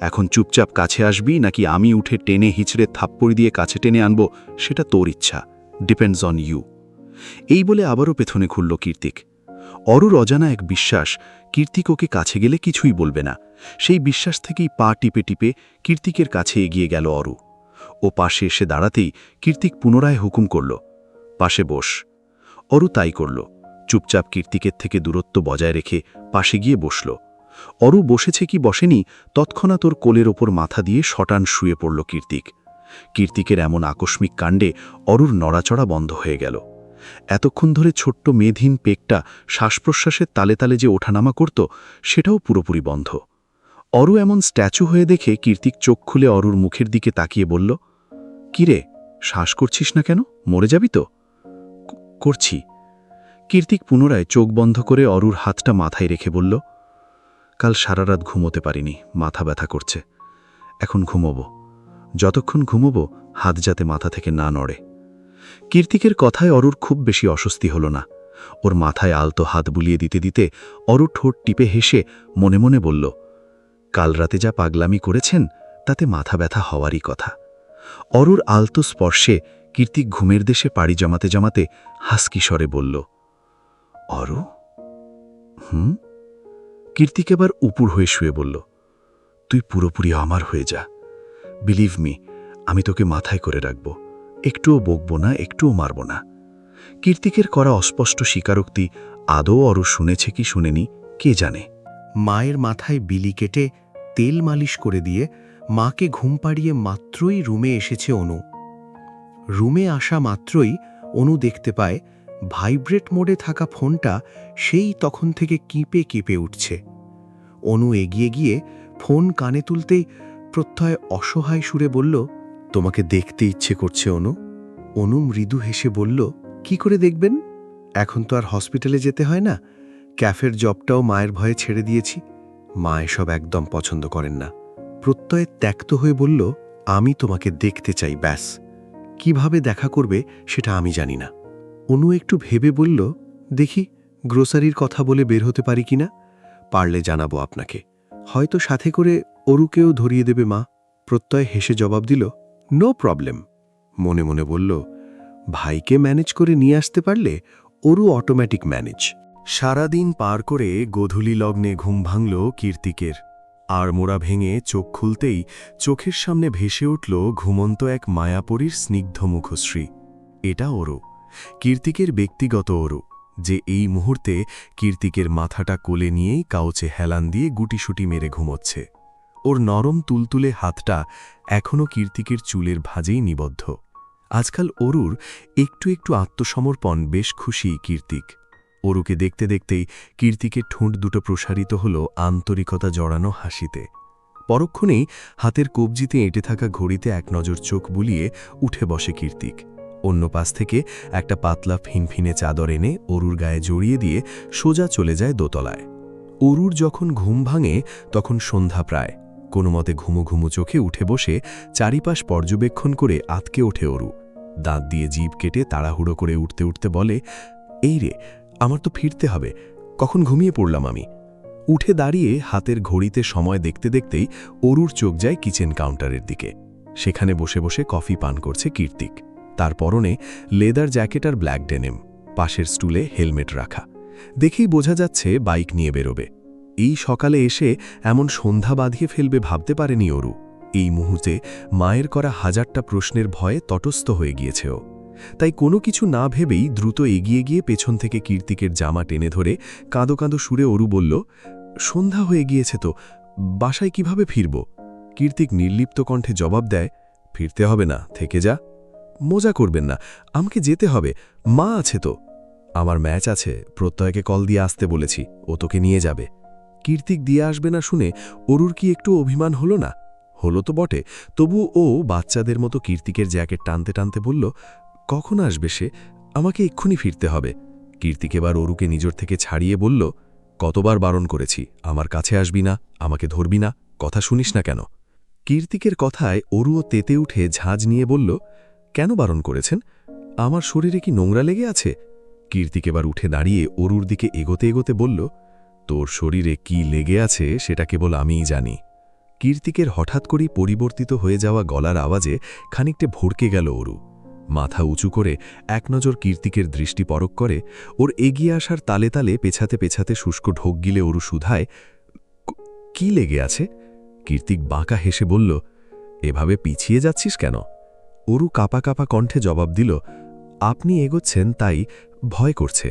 এখন চুপচাপ কাছে আসবি নাকি আমি উঠে টেনে হিচড়ে থাপ্পড় দিয়ে কাছে টেনে আনব, সেটা তোর ইচ্ছা, ডিপেন্ডস অন ইউ। এই বলে আবারও পেছনে খুলল কীর্তিক। অরুর অজানা এক বিশ্বাস কীর্তিক ওকে কাছে গেলে কিছুই বলবে না। সেই বিশ্বাস থেকেই পা টিপে টিপে কীর্তিকের কাছে এগিয়ে গেল অরু। ও পাশে এসে দাঁড়াতেই কীর্তিক পুনরায় হুকুম করল, পাশে বস। অরু তাই করল। চুপচাপ কীর্তিকের থেকে দূরত্ব বজায় রেখে পাশে গিয়ে বসল। অরু বসেছে কি বসেনি, তৎক্ষণাৎ ওর কোলের ওপর মাথা দিয়ে শটান শুয়ে পড়ল কীর্তিক। কীর্তিকের এমন আকস্মিক কাণ্ডে অরুর নড়াচড়া বন্ধ হয়ে গেল। এতক্ষণ ধরে ছোট্ট মেধহীন পেকটা শ্বাসপ্রশ্বাসের তালে তালে যে ওঠানামা করত, সেটাও পুরোপুরি বন্ধ। অরু এমন স্ট্যাচু হয়ে দেখে কীর্তিক চোখ খুলে অরুর মুখের দিকে তাকিয়ে বলল, কিরে, শ্বাস করছিস না কেন? মরে যাবি তো? করছি। কীর্তিক পুনরায় চোখ বন্ধ করে অরুর হাতটা মাথায় রেখে বলল, কাল সারা রাত ঘুমোতে পারিনি, মাথা ব্যথা করছে। এখন ঘুমোবো। যতক্ষণ ঘুমোবো হাত যাতে মাথা থেকে না নড়ে। কীর্তিকের কথায় অরুর খুব বেশি অস্বস্তি হল না। ওর মাথায় আলতো হাত বুলিয়ে দিতে দিতে অরু ঠোঁট টিপে হেসে মনে মনে বলল, কাল রাতে যা পাগলামি করেছেন তাতে মাথা ব্যথা হওয়ারই কথা। অরুর আলতো স্পর্শে কীর্তিক ঘুমের দেশে পাড়ি জমাতে জমাতে হাসকি স্বরে বলল, অরু? কীর্তিক এবার উপুড় হয়ে শুয়ে বলল, তুই পুরোপুরি আমার হয়ে যা। বিলিভ মি, আমি তোকে মাথায় করে রাখব, একটুও বকবো না, একটুও মারব না। কীর্তিকের করা অস্পষ্ট স্বীকারোক্তি আদৌ অরু শুনেছে কি শুনেনি কে জানে।
মায়ের মাথায় বিলি কেটে তেল মালিশ করে দিয়ে মাকে ঘুম পাড়িয়ে মাত্রই রুমে এসেছে অনু। রুমে আসা মাত্রই অনু দেখতে পায় ভাইব্রেট মোডে থাকা ফোনটা সেই তখন থেকে কিপে কিপে উঠছে। অনু এগিয়ে গিয়ে ফোন কানে তুলতেই প্রত্যয় অসহায় সুরে বলল, তোমাকে দেখতে ইচ্ছে করছে অনু। অনু মৃদু হেসে বলল, কি করে দেখবেন? এখন তো আর হসপিটালে যেতে হয় না, ক্যাফের জবটাও মায়ের ভয়ে ছেড়ে দিয়েছি। মা এসব একদম পছন্দ করেন না। প্রত্যয় ত্যক্ত হয়ে বলল, আমি তোমাকে দেখতে চাই, ব্যাস। কিভাবে দেখা করবে সেটা আমি জানি না। অনু একটু ভেবে বলল, দেখি গ্রোসারির কথা বলে বের হতে পারি কিনা, পারলে জানাবো আপনাকে। হয়তো সাথে করে অরুকেও ধরিয়ে দেবে মা। প্রত্যয় হেসে জবাব দিল, নো প্রবলেম। মনে মনে বলল, ভাইকে ম্যানেজ করে নিয়ে আসতে পারলে অরু অটোমেটিক ম্যানেজ।
সারাদিন পার করে গোধূলি লগ্নে ঘুম ভাঙল কীর্তিকের। আর মোড়া ভেঙে চোখ খুলতেই চোখের সামনে ভেসে উঠল ঘুমন্ত এক মায়াপরীর স্নিগ্ধ মুখশ্রী। এটা অরু, কীর্তিকের ব্যক্তিগত অরু, যে এই মুহূর্তে কীর্তিকের মাথাটা কোলে নিয়েই কাউচে হেলান দিয়ে গুটিসুটি মেরে ঘুমোচ্ছে।
ওর নরম তুলতুলে হাতটা এখনও কীর্তিকের চুলের ভাঁজেই নিবদ্ধ। আজকাল অরুর একটু একটু আত্মসমর্পণ বেশ খুশি কীর্তিক। অরুকে দেখতে দেখতেই কীর্তিকের ঠোঁট দুটো প্রসারিত হল আন্তরিকতা জড়ানো হাসিতে। পরক্ষণেই হাতের কবজিতে এঁটে থাকা ঘড়িতে এক নজর চোখ বুলিয়ে উঠে বসে কীর্তিক। অন্য পাশ থেকে একটা পাতলা ফিনফিনে চাদর এনে অরুর গায়ে জড়িয়ে দিয়ে সোজা চলে যায় দোতলায়। অরুর যখন ঘুম ভাঙে তখন সন্ধ্যা প্রায়। কোনো মতে ঘুমো ঘুমো চোখে উঠে বসে চারিপাশ পর্যবেক্ষণ করে আতকে ওঠে অরু। দাঁত দিয়ে জিভ কেটে তাড়াহুড়ো করে উঠতে উঠতে বলে, এই রে, আমার তো ফিরতে হবে, কখন ঘুমিয়ে পড়লাম আমি। উঠে দাঁড়িয়ে হাতের ঘড়িতে সময় দেখতে দেখতেই অরুর চোখ যায় কিচেন কাউন্টারের দিকে। সেখানে বসে বসে কফি পান করছে কীর্তিক। তার পরনে লেদার জ্যাকেট আর ব্ল্যাক ডেনিম, পাশের স্টুলে হেলমেট রাখা। দেখেই বোঝা যাচ্ছে বাইক নিয়ে বেরোবে। এই সকালে এসে এমন সন্ধ্যা বাঁধিয়ে ফেলবে ভাবতে পারেনি অরু। এই মুহূর্তে মায়ের করা হাজারটা প্রশ্নের ভয়ে তটস্থ হয়ে গিয়েছে ও। তাই কোনো কিছু না ভেবেই দ্রুত এগিয়ে গিয়ে পেছন থেকে কীর্তিকের জামা টেনে ধরে কাঁদো কাঁদো সুরে অরু বলল, সন্ধ্যা হয়ে গিয়েছে তো, বাসায় কিভাবে ফিরব? কীর্তিক নির্লিপ্ত কণ্ঠে জবাব দেয়, ফিরতে হবে না, থেকে যা। মজা করবেন না, আমাকে যেতে হবে, মা আছে তো। আমার ম্যাচ আছে, প্রত্যয়কে কল দিয়ে আসতে বলেছি, ও তোকে নিয়ে যাবে। কীর্তিক দিয়ে আসবে না শুনে অরুর কি একটু অভিমান হলো না? হলো তো বটে, তবু ও বাচ্চাদের মতো কীর্তিকের জ্যাকেট টানতে টানতে বলল, কখন আসবে সে? আমাকে এক্ষুনি ফিরতে হবে। কীর্তিক এবার অরুকে নিজের থেকে ছাড়িয়ে বলল, কতবার বারণ করেছি, আমার কাছে আসবি না, আমাকে ধরবি না, কথা শুনিস না কেন? কীর্তিকের কথায় অরুও তেতে উঠে ঝাঁজ নিয়ে বলল, কেন বারণ করেছেন? আমার শরীরে কি নোংরা লেগে আছে? কীর্তিক এবার উঠে দাঁড়িয়ে অরুর দিকে এগোতে এগোতে বলল, তোর শরীরে কি লেগে আছে সেটা কেবল আমিই জানি। কীর্তিকের হঠাৎ করেই পরিবর্তিত হয়ে যাওয়া গলার আওয়াজে খানিকটা ভড়কে গেল অরু। মাথা উঁচু করে এক নজর কীর্তিকের দৃষ্টি পরখ করে, ওর এগিয়ে আসার তালে তালে পেছাতে পেছাতে শুষ্ক ঢোক গিলে অরু শুধায়, কি লেগে আছে? কীর্তিক বাঁকা হেসে বলল, এভাবে পিছিয়ে যাচ্ছিস কেন? অরু কাপা কাপা কণ্ঠে জবাব দিল, আপনি এগোচ্ছেন তাই ভয় করছে।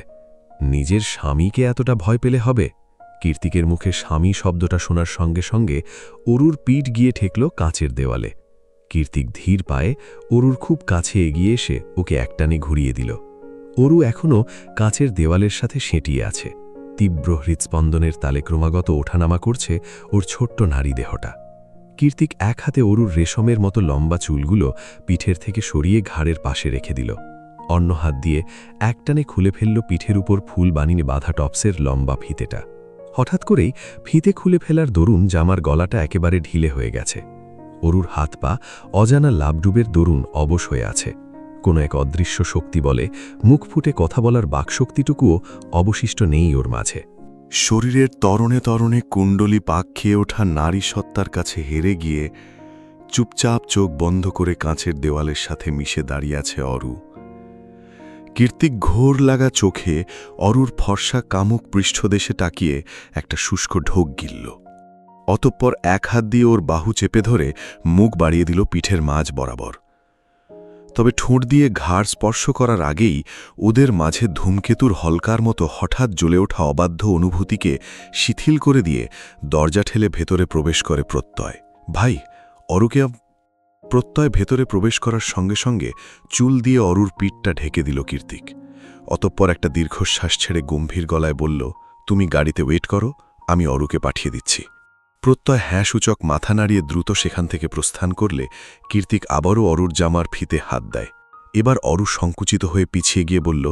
নিজের স্বামীকে এতটা ভয় পেলে হবে? কীর্তিকের মুখে স্বামী শব্দটা শোনার সঙ্গে সঙ্গে অরুর পিঠ গিয়ে ঠেকল কাঁচের দেওয়ালে। কীর্তিক ধীর পায়ে অরুর খুব কাছে এগিয়ে এসে ওকে একটানে ঘুরিয়ে দিল। অরু এখনও কাঁচের দেওয়ালের সাথে সেঁটিয়ে আছে। তীব্র হৃৎস্পন্দনের তালে ক্রমাগত ওঠানামা করছে ওর ছোট্ট নারী দেহটা। কীর্তিক এক হাতে অরুর রেশমের মতো লম্বা চুলগুলো পিঠের থেকে সরিয়ে ঘাড়ের পাশে রেখে দিল। অন্য হাত দিয়ে একটানে খুলে ফেলল পিঠের উপর ফুল বানিয়ে বাঁধা টপসের লম্বা ফিতেটা। হঠাৎ করেই ফিতে খুলে ফেলার দরুন জামার গলাটা একেবারে ঢিলে হয়ে গেছে। অরুর হাত পা অজানা লাভডুবের দরুন অবশ হয়ে আছে। কোনো এক অদৃশ্য শক্তি বলে মুখ ফুটে কথা বলার বাকশক্তিটুকুও অবশিষ্ট নেই ওর মাঝে।
শরীরের তরণে তরণে কুণ্ডলী পাক খেয়ে ওঠা নারী সত্তার কাছে হেরে গিয়ে চুপচাপ চোখ বন্ধ করে কাঁচের দেওয়ালের সাথে মিশে দাঁড়িয়ে আছে অরু। কীর্তিক ঘোর লাগা চোখে অরুর ফর্সা কামুক পৃষ্ঠদেশে তাকিয়ে একটা শুষ্ক ঢোক গিলল। অতঃপর এক হাত দিয়ে ওর বাহু চেপে ধরে মুখ বাড়িয়ে দিল পিঠের মাঝ বরাবর। তবে ঠোঁট দিয়ে ঘাড় স্পর্শ করার আগেই ওদের মাঝে ধূমকেতুর হলকার মতো হঠাৎ জ্বলে ওঠা অবাধ্য অনুভূতিকে শিথিল করে দিয়ে দরজা ঠেলে ভেতরে প্রবেশ করে প্রত্যয়। ভাই, অরুকে। প্রত্যয় ভেতরে প্রবেশ করার সঙ্গে সঙ্গে চুল দিয়ে অরুর পিঠটা ঢেকে দিল কীর্তিক। অতঃপর একটা দীর্ঘশ্বাস ছেড়ে গম্ভীর গলায় বলল, তুমি গাড়িতে ওয়েট করো, আমি অরুকে পাঠিয়ে দিচ্ছি। প্রত্যয় হ্যাঁ সূচক মাথা নাড়িয়ে দ্রুত সেখান থেকে প্রস্থান করলে কীর্তিক আবারও অরুর জামার ফিতে হাত দেয়। এবার অরু সংকুচিত হয়ে পিছিয়ে গিয়ে বলল,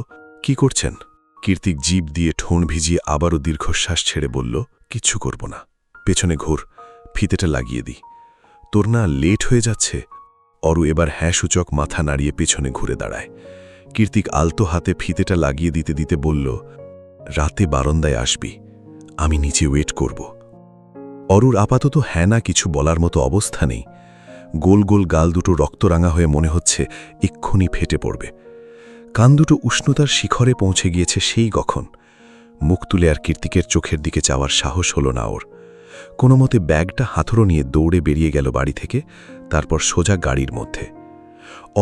কি করছেন? কীর্তিক জিভ দিয়ে ঠোঁট ভিজিয়ে আবারও দীর্ঘশ্বাস ছেড়ে বলল, কিচ্ছু করব না, পেছনে ঘোর, ফিতেটা লাগিয়ে দিই। তোর না লেট হয়ে যাচ্ছে? অরু এবার হ্যাঁ সূচক মাথা নাড়িয়ে পেছনে ঘুরে দাঁড়ায়। কীর্তিক আলতো হাতে ফিতেটা লাগিয়ে দিতে দিতে বলল, রাতে বারান্দায় আসবি, আমি নিচে ওয়েট করব। অরুর আপাতত হ্যাঁ না কিছু বলার মতো অবস্থা নেই। গোল গোল গাল দুটো রক্তরাঙা হয়ে মনে হচ্ছে এক্ষুনি ফেটে পড়বে। কান দুটো উষ্ণতার শিখরে পৌঁছে গিয়েছে সেই কখন। মুখ তুলে আর কীর্তিকের চোখের দিকে চাওয়ার সাহস হল না ওর। কোনো মতে ব্যাগটা হাতড়ো নিয়ে দৌড়ে বেরিয়ে গেল বাড়ি থেকে, তারপর সোজা গাড়ির মধ্যে।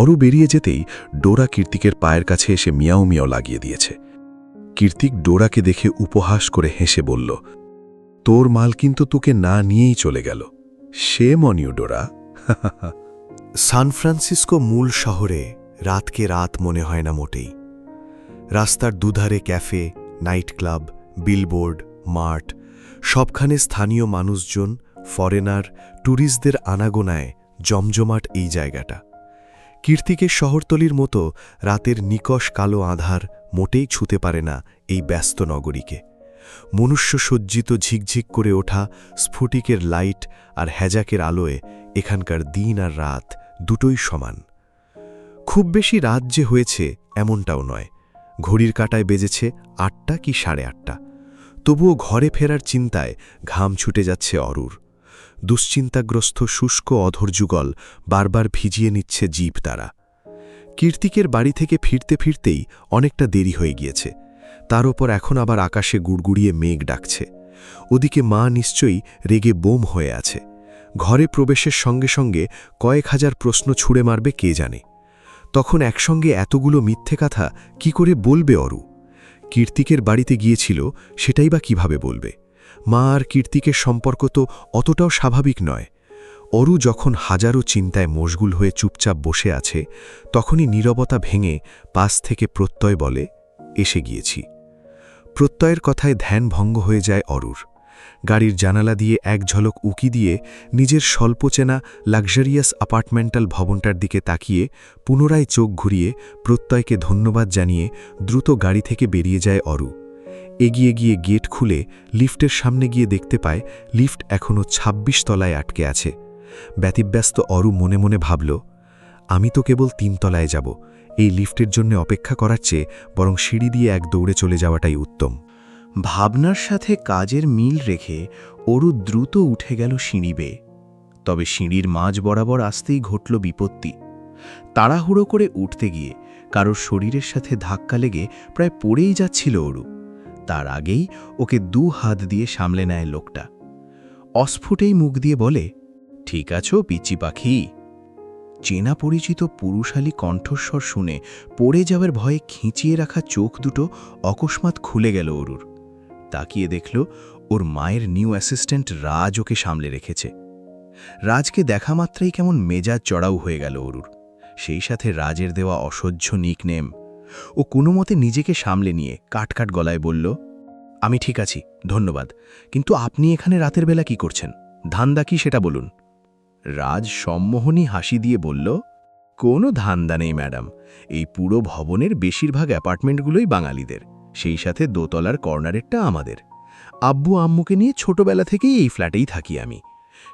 অরু বেরিয়ে যেতেই ডোরা কীর্তিকের পায়ের কাছে এসে মিয়াও মিয়াও লাগিয়ে দিয়েছে। কীর্তিক ডোরাকে দেখে উপহাস করে হেসে বলল, তোর মাল কিন্তু তোকে না নিয়েই চলে গেল। সে মনিউডোরা।
সান ফ্রান্সিসকো মূল শহরে রাতকে রাত মনে হয় না মোটেই। রাস্তার দুধারে cafe, night club, billboard, mart, সবখানে স্থানীয় মানুষজন, ফরেনার, ট্যুরিস্টদের আনাগোনায় জমজমাট এই জায়গাটা। কীর্তিকের শহরতলির মতো রাতের নিকষ কালো আঁধার মোটেই ছুঁতে পারে না এই ব্যস্ত নগরীকে। মনুষ্য সজ্জিত ঝিকঝিক করে ওঠা স্ফটিকের লাইট আর হ্যাজাকের আলোয় এখানকার দিন আর রাত দুটোই সমান। খুব বেশি রাত যে হয়েছে এমনটাও নয়। ঘড়ির কাঁটায় বেজেছে ৮টা কি ৮:৩০। তবুও ঘরে ফেরার চিন্তায় ঘাম ছুটে যাচ্ছে অরুর। দুশ্চিন্তাগ্রস্ত শুষ্ক অধর যুগল বারবার ভিজিয়ে নিচ্ছে জিভ তারা। কীর্তিকের বাড়ি থেকে ফিরতে ফিরতেই অনেকটা দেরি হয়ে গিয়েছে। তার ওপর এখন আবার আকাশে গুড়গুড়িয়ে মেঘ ডাকছে। ওদিকে মা নিশ্চয়ই রেগে বোম হয়ে আছে। ঘরে প্রবেশের সঙ্গে সঙ্গে কয়েক হাজার প্রশ্ন ছুঁড়ে মারবে কে জানে। তখন একসঙ্গে এতগুলো মিথ্যে কথা কি করে বলবে অরু? কীর্তিকের বাড়িতে গিয়েছিল, সেটাই বা কিভাবে বলবে? মা আর কীর্তিকের সম্পর্ক তো অতটাও স্বাভাবিক নয়। অরু যখন হাজারো চিন্তায় মশগুল হয়ে চুপচাপ বসে আছে, তখনই নীরবতা ভেঙে পাশ থেকে প্রত্যয় বলে, এসে গিয়েছি। প্রত্যয়ের কথায় ধ্যান ভঙ্গ হয়ে যায় অরুর। গাড়ির জানালা দিয়ে এক ঝলক উকি দিয়ে নিজের স্বল্পচেনা লাক্সারিয়াস অ্যাপার্টমেন্টাল ভবনটার দিকে তাকিয়ে পুনরায় চোখ ঘুরিয়ে প্রত্যয়কে ধন্যবাদ জানিয়ে দ্রুত গাড়ি থেকে বেরিয়ে যায় অরু। এগিয়ে গিয়ে গেট খুলে লিফটের সামনে গিয়ে দেখতে পায় লিফট এখনও ২৬ তলায় আটকে আছে। ব্যতিব্যস্ত অরু মনে মনে ভাবল, আমি তো কেবল ৩ তলায় যাব। এই লিফটের জন্য অপেক্ষা করার চেয়ে বরং সিঁড়ি দিয়ে এক দৌড়ে চলে যাওয়াটাই উত্তম।
ভাবনার সাথে কাজের মিল রেখে অরু দ্রুত উঠে গেল সিঁড়ি বেয়ে। তবে সিঁড়ির মাঝ বরাবর আসতেই ঘটল বিপত্তি। তাড়াহুড়ো করে উঠতে গিয়ে কারোর শরীরের সাথে ধাক্কা লেগে প্রায় পড়েই যাচ্ছিল অরু। তার আগেই ওকে ২ হাত দিয়ে সামলে নেয় লোকটা। অস্ফুটেই মুখ দিয়ে বলে, ঠিক আছো পিচ্চি পাখি? চেনা পরিচিত পুরুষালী কণ্ঠস্বর শুনে পড়ে যাওয়ার ভয়ে খিঁচিয়ে রাখা চোখ দুটো অকস্মাৎ খুলে গেল অরুর। তাকিয়ে দেখল ওর মায়ের নিউ অ্যাসিস্ট্যান্ট রাজ ওকে সামলে রেখেছে। রাজকে দেখা মাত্রই কেমন মেজাজ চড়াও হয়ে গেল অরুর। সেই সাথে রাজের দেওয়া অসহ্য নিকনেম। ও কোনো মতে নিজেকে সামলে নিয়ে কাটকাট গলায় বলল, আমি ঠিক আছি, ধন্যবাদ, কিন্তু আপনি এখানে রাতের বেলা কি করছেন? ধান্দা কি সেটা বলুন। রাজ সম্মোহনী হাসি দিয়ে বলল, কোনো ধান্দা নেই ম্যাডাম। এই পুরো ভবনের বেশিরভাগ অ্যাপার্টমেন্টগুলোই বাঙালিদের, সেই সাথে দোতলার কর্নারেরটা আমাদের। আব্বু আম্মুকে নিয়ে ছোটবেলা থেকেই এই ফ্ল্যাটেই থাকি আমি।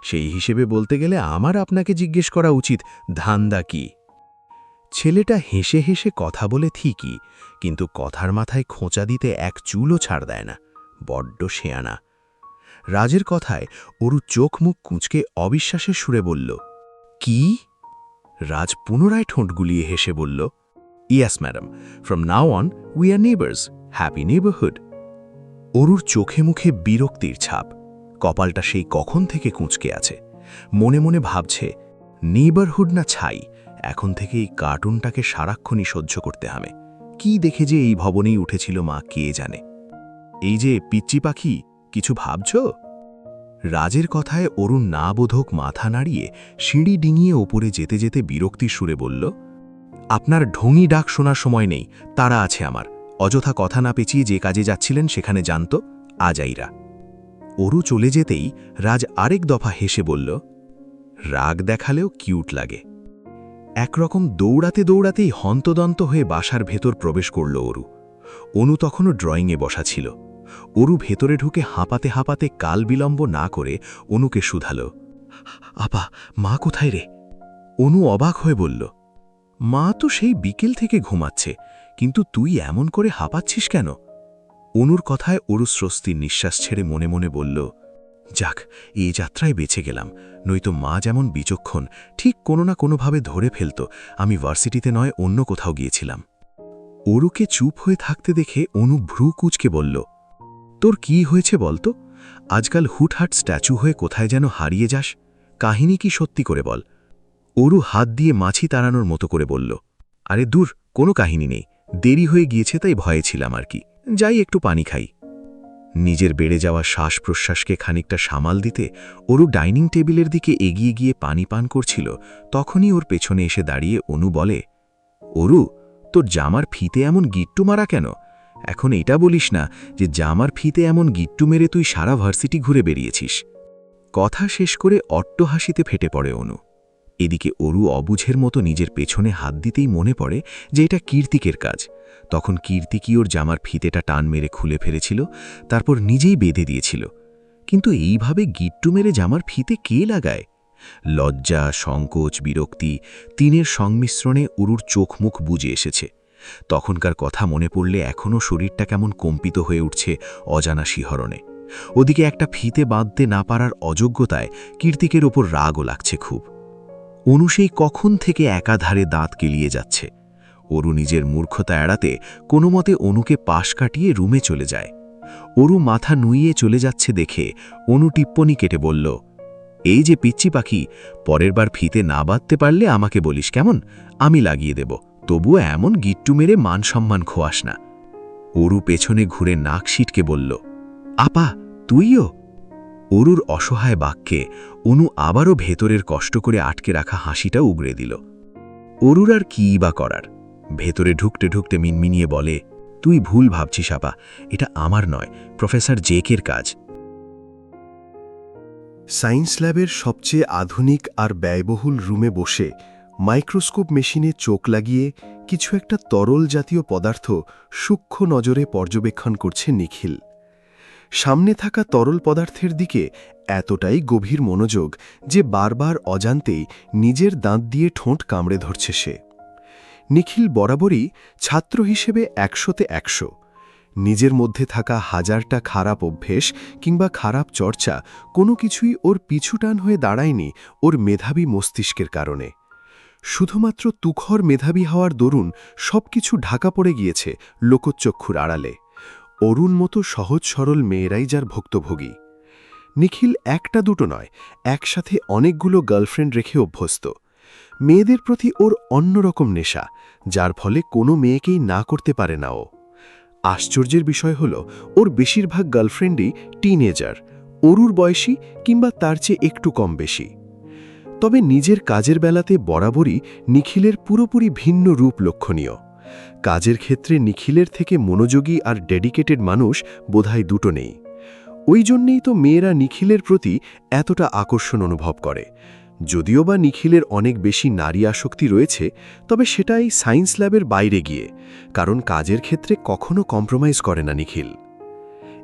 সেই হিসেবে বলতে গেলে আমার আপনাকে জিজ্ঞেস করা উচিত ধান্দা কি। ছেলেটা হেসে হেসে কথা বলে ঠিকই, কিন্তু কথার মাথায় খোঁচা দিতে এক চুলও ছাড় দেয় না। বড্ড শেয়ানা। রাজের কথায় অরু চোখ মুখ কুঁচকে অবিশ্বাসের সুরে বলল, কি? রাজ পুনরায় ঠোঁট গুলিয়ে হেসে বলল, yes madam, from now on we are neighbours, happy neighbourhood. অরুর চোখে মুখে বিরক্তির ছাপ। কপালটা সেই কখন থেকে কুঁচকে আছে। মনে মনে ভাবছে, নেইবারহুড না ছাই, এখন থেকে এই কার্টুনটাকে সারাক্ষণই সহ্য করতে হবে। কি দেখে যে এই ভবনেই উঠেছিল মা কে জানে। এই যে পিচ্চি পাখি, কিছু ভাবছ? রাজের কথায় অরুণ না বোধক মাথা নাড়িয়ে সিঁড়ি ডিঙিয়ে ওপরে যেতে যেতে বিরক্তির সুরে বলল, আপনার ঢঙি ডাক শোনার সময় নেই, তারা আছে আমার। অযথা কথা না পেঁচিয়ে যে কাজে যাচ্ছিলেন সেখানে জানত আজাইরা। অরু চলে যেতেই রাজ আরেক দফা হেসে বলল, রাগ দেখালেও কিউট লাগে। একরকম দৌড়াতে দৌড়াতেই হন্তদন্ত হয়ে বাসার ভেতর প্রবেশ করল অরু। অনু তখনও ড্রয়িংয়ে বসা ছিল। অরু ভেতরে ঢুকে হাঁপাতে হাঁপাতে কাল বিলম্ব না করে অনুকে শুধাল, আপা, মা কোথায় রে? অনু অবাক হয়ে বলল, মা তো সেই বিকেল থেকে ঘুমাচ্ছে, কিন্তু তুই এমন করে হাঁপাচ্ছিস কেন? অনুর কথায় অরু স্বস্তির নিঃশ্বাস ছেড়ে মনে মনে বলল, যাক, এই যাত্রায় বেঁচে গেলাম, নয়তো মা যেমন বিচক্ষণ ঠিক কোনো না কোনোভাবে ধরে ফেলত আমি ভার্সিটিতে নয় অন্য কোথাও গিয়েছিলাম। অরুকে চুপ হয়ে থাকতে দেখে অনু ভ্রু কুঁচকে বলল, তোর কি হয়েছে বলতো? আজকাল হুটহাট স্ট্যাচু হয়ে কোথায় যেন হারিয়ে যাস, কাহিনী কি সত্যি করে বল। অরু হাত দিয়ে মাছি তাড়ানোর মতো করে বলল, আরে দূর, কোনো কাহিনী নেই, দেরি হয়ে গিয়েছে তাই ভয়ে ছিলাম আর কি, যাই একটু পানি খাই। নিজের বেড়ে যাওয়া শ্বাস প্রশ্বাসকে খানিকটা সামাল দিতে অরু ডাইনিং টেবিলের দিকে এগিয়ে গিয়ে পানি পান করছিল। তখনই ওর পেছনে এসে দাঁড়িয়ে অনু বলে, অরু, তোর জামার ফিতে এমন গিট্টু মারা কেন? এখন এটা বলিস না যে জামার ফিতে এমন গিট্টু মেরে তুই সারা ভার্সিটি ঘুরে বেরিয়েছিস। কথা শেষ করে অট্টহাসিতে ফেটে পড়ে অনু। এদিকে অরু অবুঝের মতো নিজের পেছনে হাত দিতেই মনে পড়ে যে এটা কীর্তিকের কাজ। তখন কীর্তিকই ওর জামার ফিতেটা টান মেরে খুলে ফেলেছিল, তারপর নিজেই বেঁধে দিয়েছিল। কিন্তু এইভাবে গিট্টু মেরে জামার ফিতে কে লাগায়? লজ্জা, সংকোচ, বিরক্তি তিনের সংমিশ্রণে অরুর চোখ মুখ বুজে এসেছে। তখনকার কথা মনে পড়লে এখনও শরীরটা কেমন কম্পিত হয়ে উঠছে অজানা শিহরণে। ওদিকে একটা ফিতে বাঁধতে না পারার অযোগ্যতায় কীর্তিকের ওপর রাগও লাগছে খুব। অনু সেই কখন থেকে একাধারে দাঁত কেলিয়ে যাচ্ছে। অরু নিজের মূর্খতা এড়াতে কোনো মতে অনুকে পাশ কাটিয়ে রুমে চলে যায়। অরু মাথা নুইয়ে চলে যাচ্ছে দেখে অনু টিপ্পনি কেটে বলল, এই যে পিচ্চি পাখি, পরের বার ফিতে না বাঁধতে পারলে আমাকে বলিস কেমন, আমি লাগিয়ে দেব। তবুও এমন গিট্টু মেরে মান সম্মান খোয়াস না। অরু পেছনে ঘুরে নাক সিটকে বলল, আপা তুইও? অরুর অসহায় বাক্যে অনু আবারও ভেতরের কষ্ট করে আটকে রাখা হাসিটা উগড়ে দিল। অরুর আর কী বা করার, ভেতরে ঢুকতে ঢুকতে মিনমিনিয়ে বলে, তুই ভুল ভাবছিস আপা, এটা আমার নয়, প্রফেসর জেকের কাজ।
সায়েন্স ল্যাবের সবচেয়ে আধুনিক আর ব্যয়বহুল রুমে বসে মাইক্রোস্কোপ মেশিনে চোখ লাগিয়ে কিছু একটা তরল জাতীয় পদার্থ সূক্ষ্ম নজরে পর্যবেক্ষণ করছে নিখিল। সামনে থাকা তরল পদার্থের দিকে এতটাই গভীর মনোযোগ যে বারবার অজান্তেই নিজের দাঁত দিয়ে ঠোঁট কামড়ে ধরছে সে। নিখিল বরাবরই ছাত্র হিসেবে ১০০তে ১০০। নিজের মধ্যে থাকা হাজারটা খারাপ অভ্যেস কিংবা খারাপ চর্চা কোনো কিছুই ওর পিছুটান হয়ে দাঁড়ায়নি ওর মেধাবী মস্তিষ্কের কারণে। শুধুমাত্র তুখর মেধাবী হওয়ার দরুন সবকিছু ঢাকা পড়ে গিয়েছে লোকচক্ষুর আড়ালে। অরুণ মতো সহজ সরল মেয়েরাই যার ভুক্তভোগী। নিখিল একটা দুটো নয়, একসাথে অনেকগুলো গার্লফ্রেন্ড রেখে অভ্যস্ত। মেয়েদের প্রতি ওর অন্যরকম নেশা, যার ফলে কোনো মেয়েকেই না করতে পারে না ও। আশ্চর্যের বিষয় হল ওর বেশিরভাগ গার্লফ্রেন্ডই টিনএজার, অরুর বয়সী কিংবা তার চেয়ে একটু কম বেশি। তবে নিজের কাজের বেলাতে বরাবরই নিখিলের পুরোপুরি ভিন্ন রূপ লক্ষণীয়। কাজের ক্ষেত্রে নিখিলের থেকে মনোযোগী আর ডেডিকেটেড মানুষ বোধহয় দুটো নেই। ওই জন্যেই তো মেয়েরা নিখিলের প্রতি এতটা আকর্ষণ অনুভব করে। যদিও বা নিখিলের অনেক বেশি নারী আসক্তি রয়েছে, তবে সেটাই সায়েন্স ল্যাবের বাইরে গিয়ে, কারণ কাজের ক্ষেত্রে কখনো কম্প্রোমাইজ করে না নিখিল।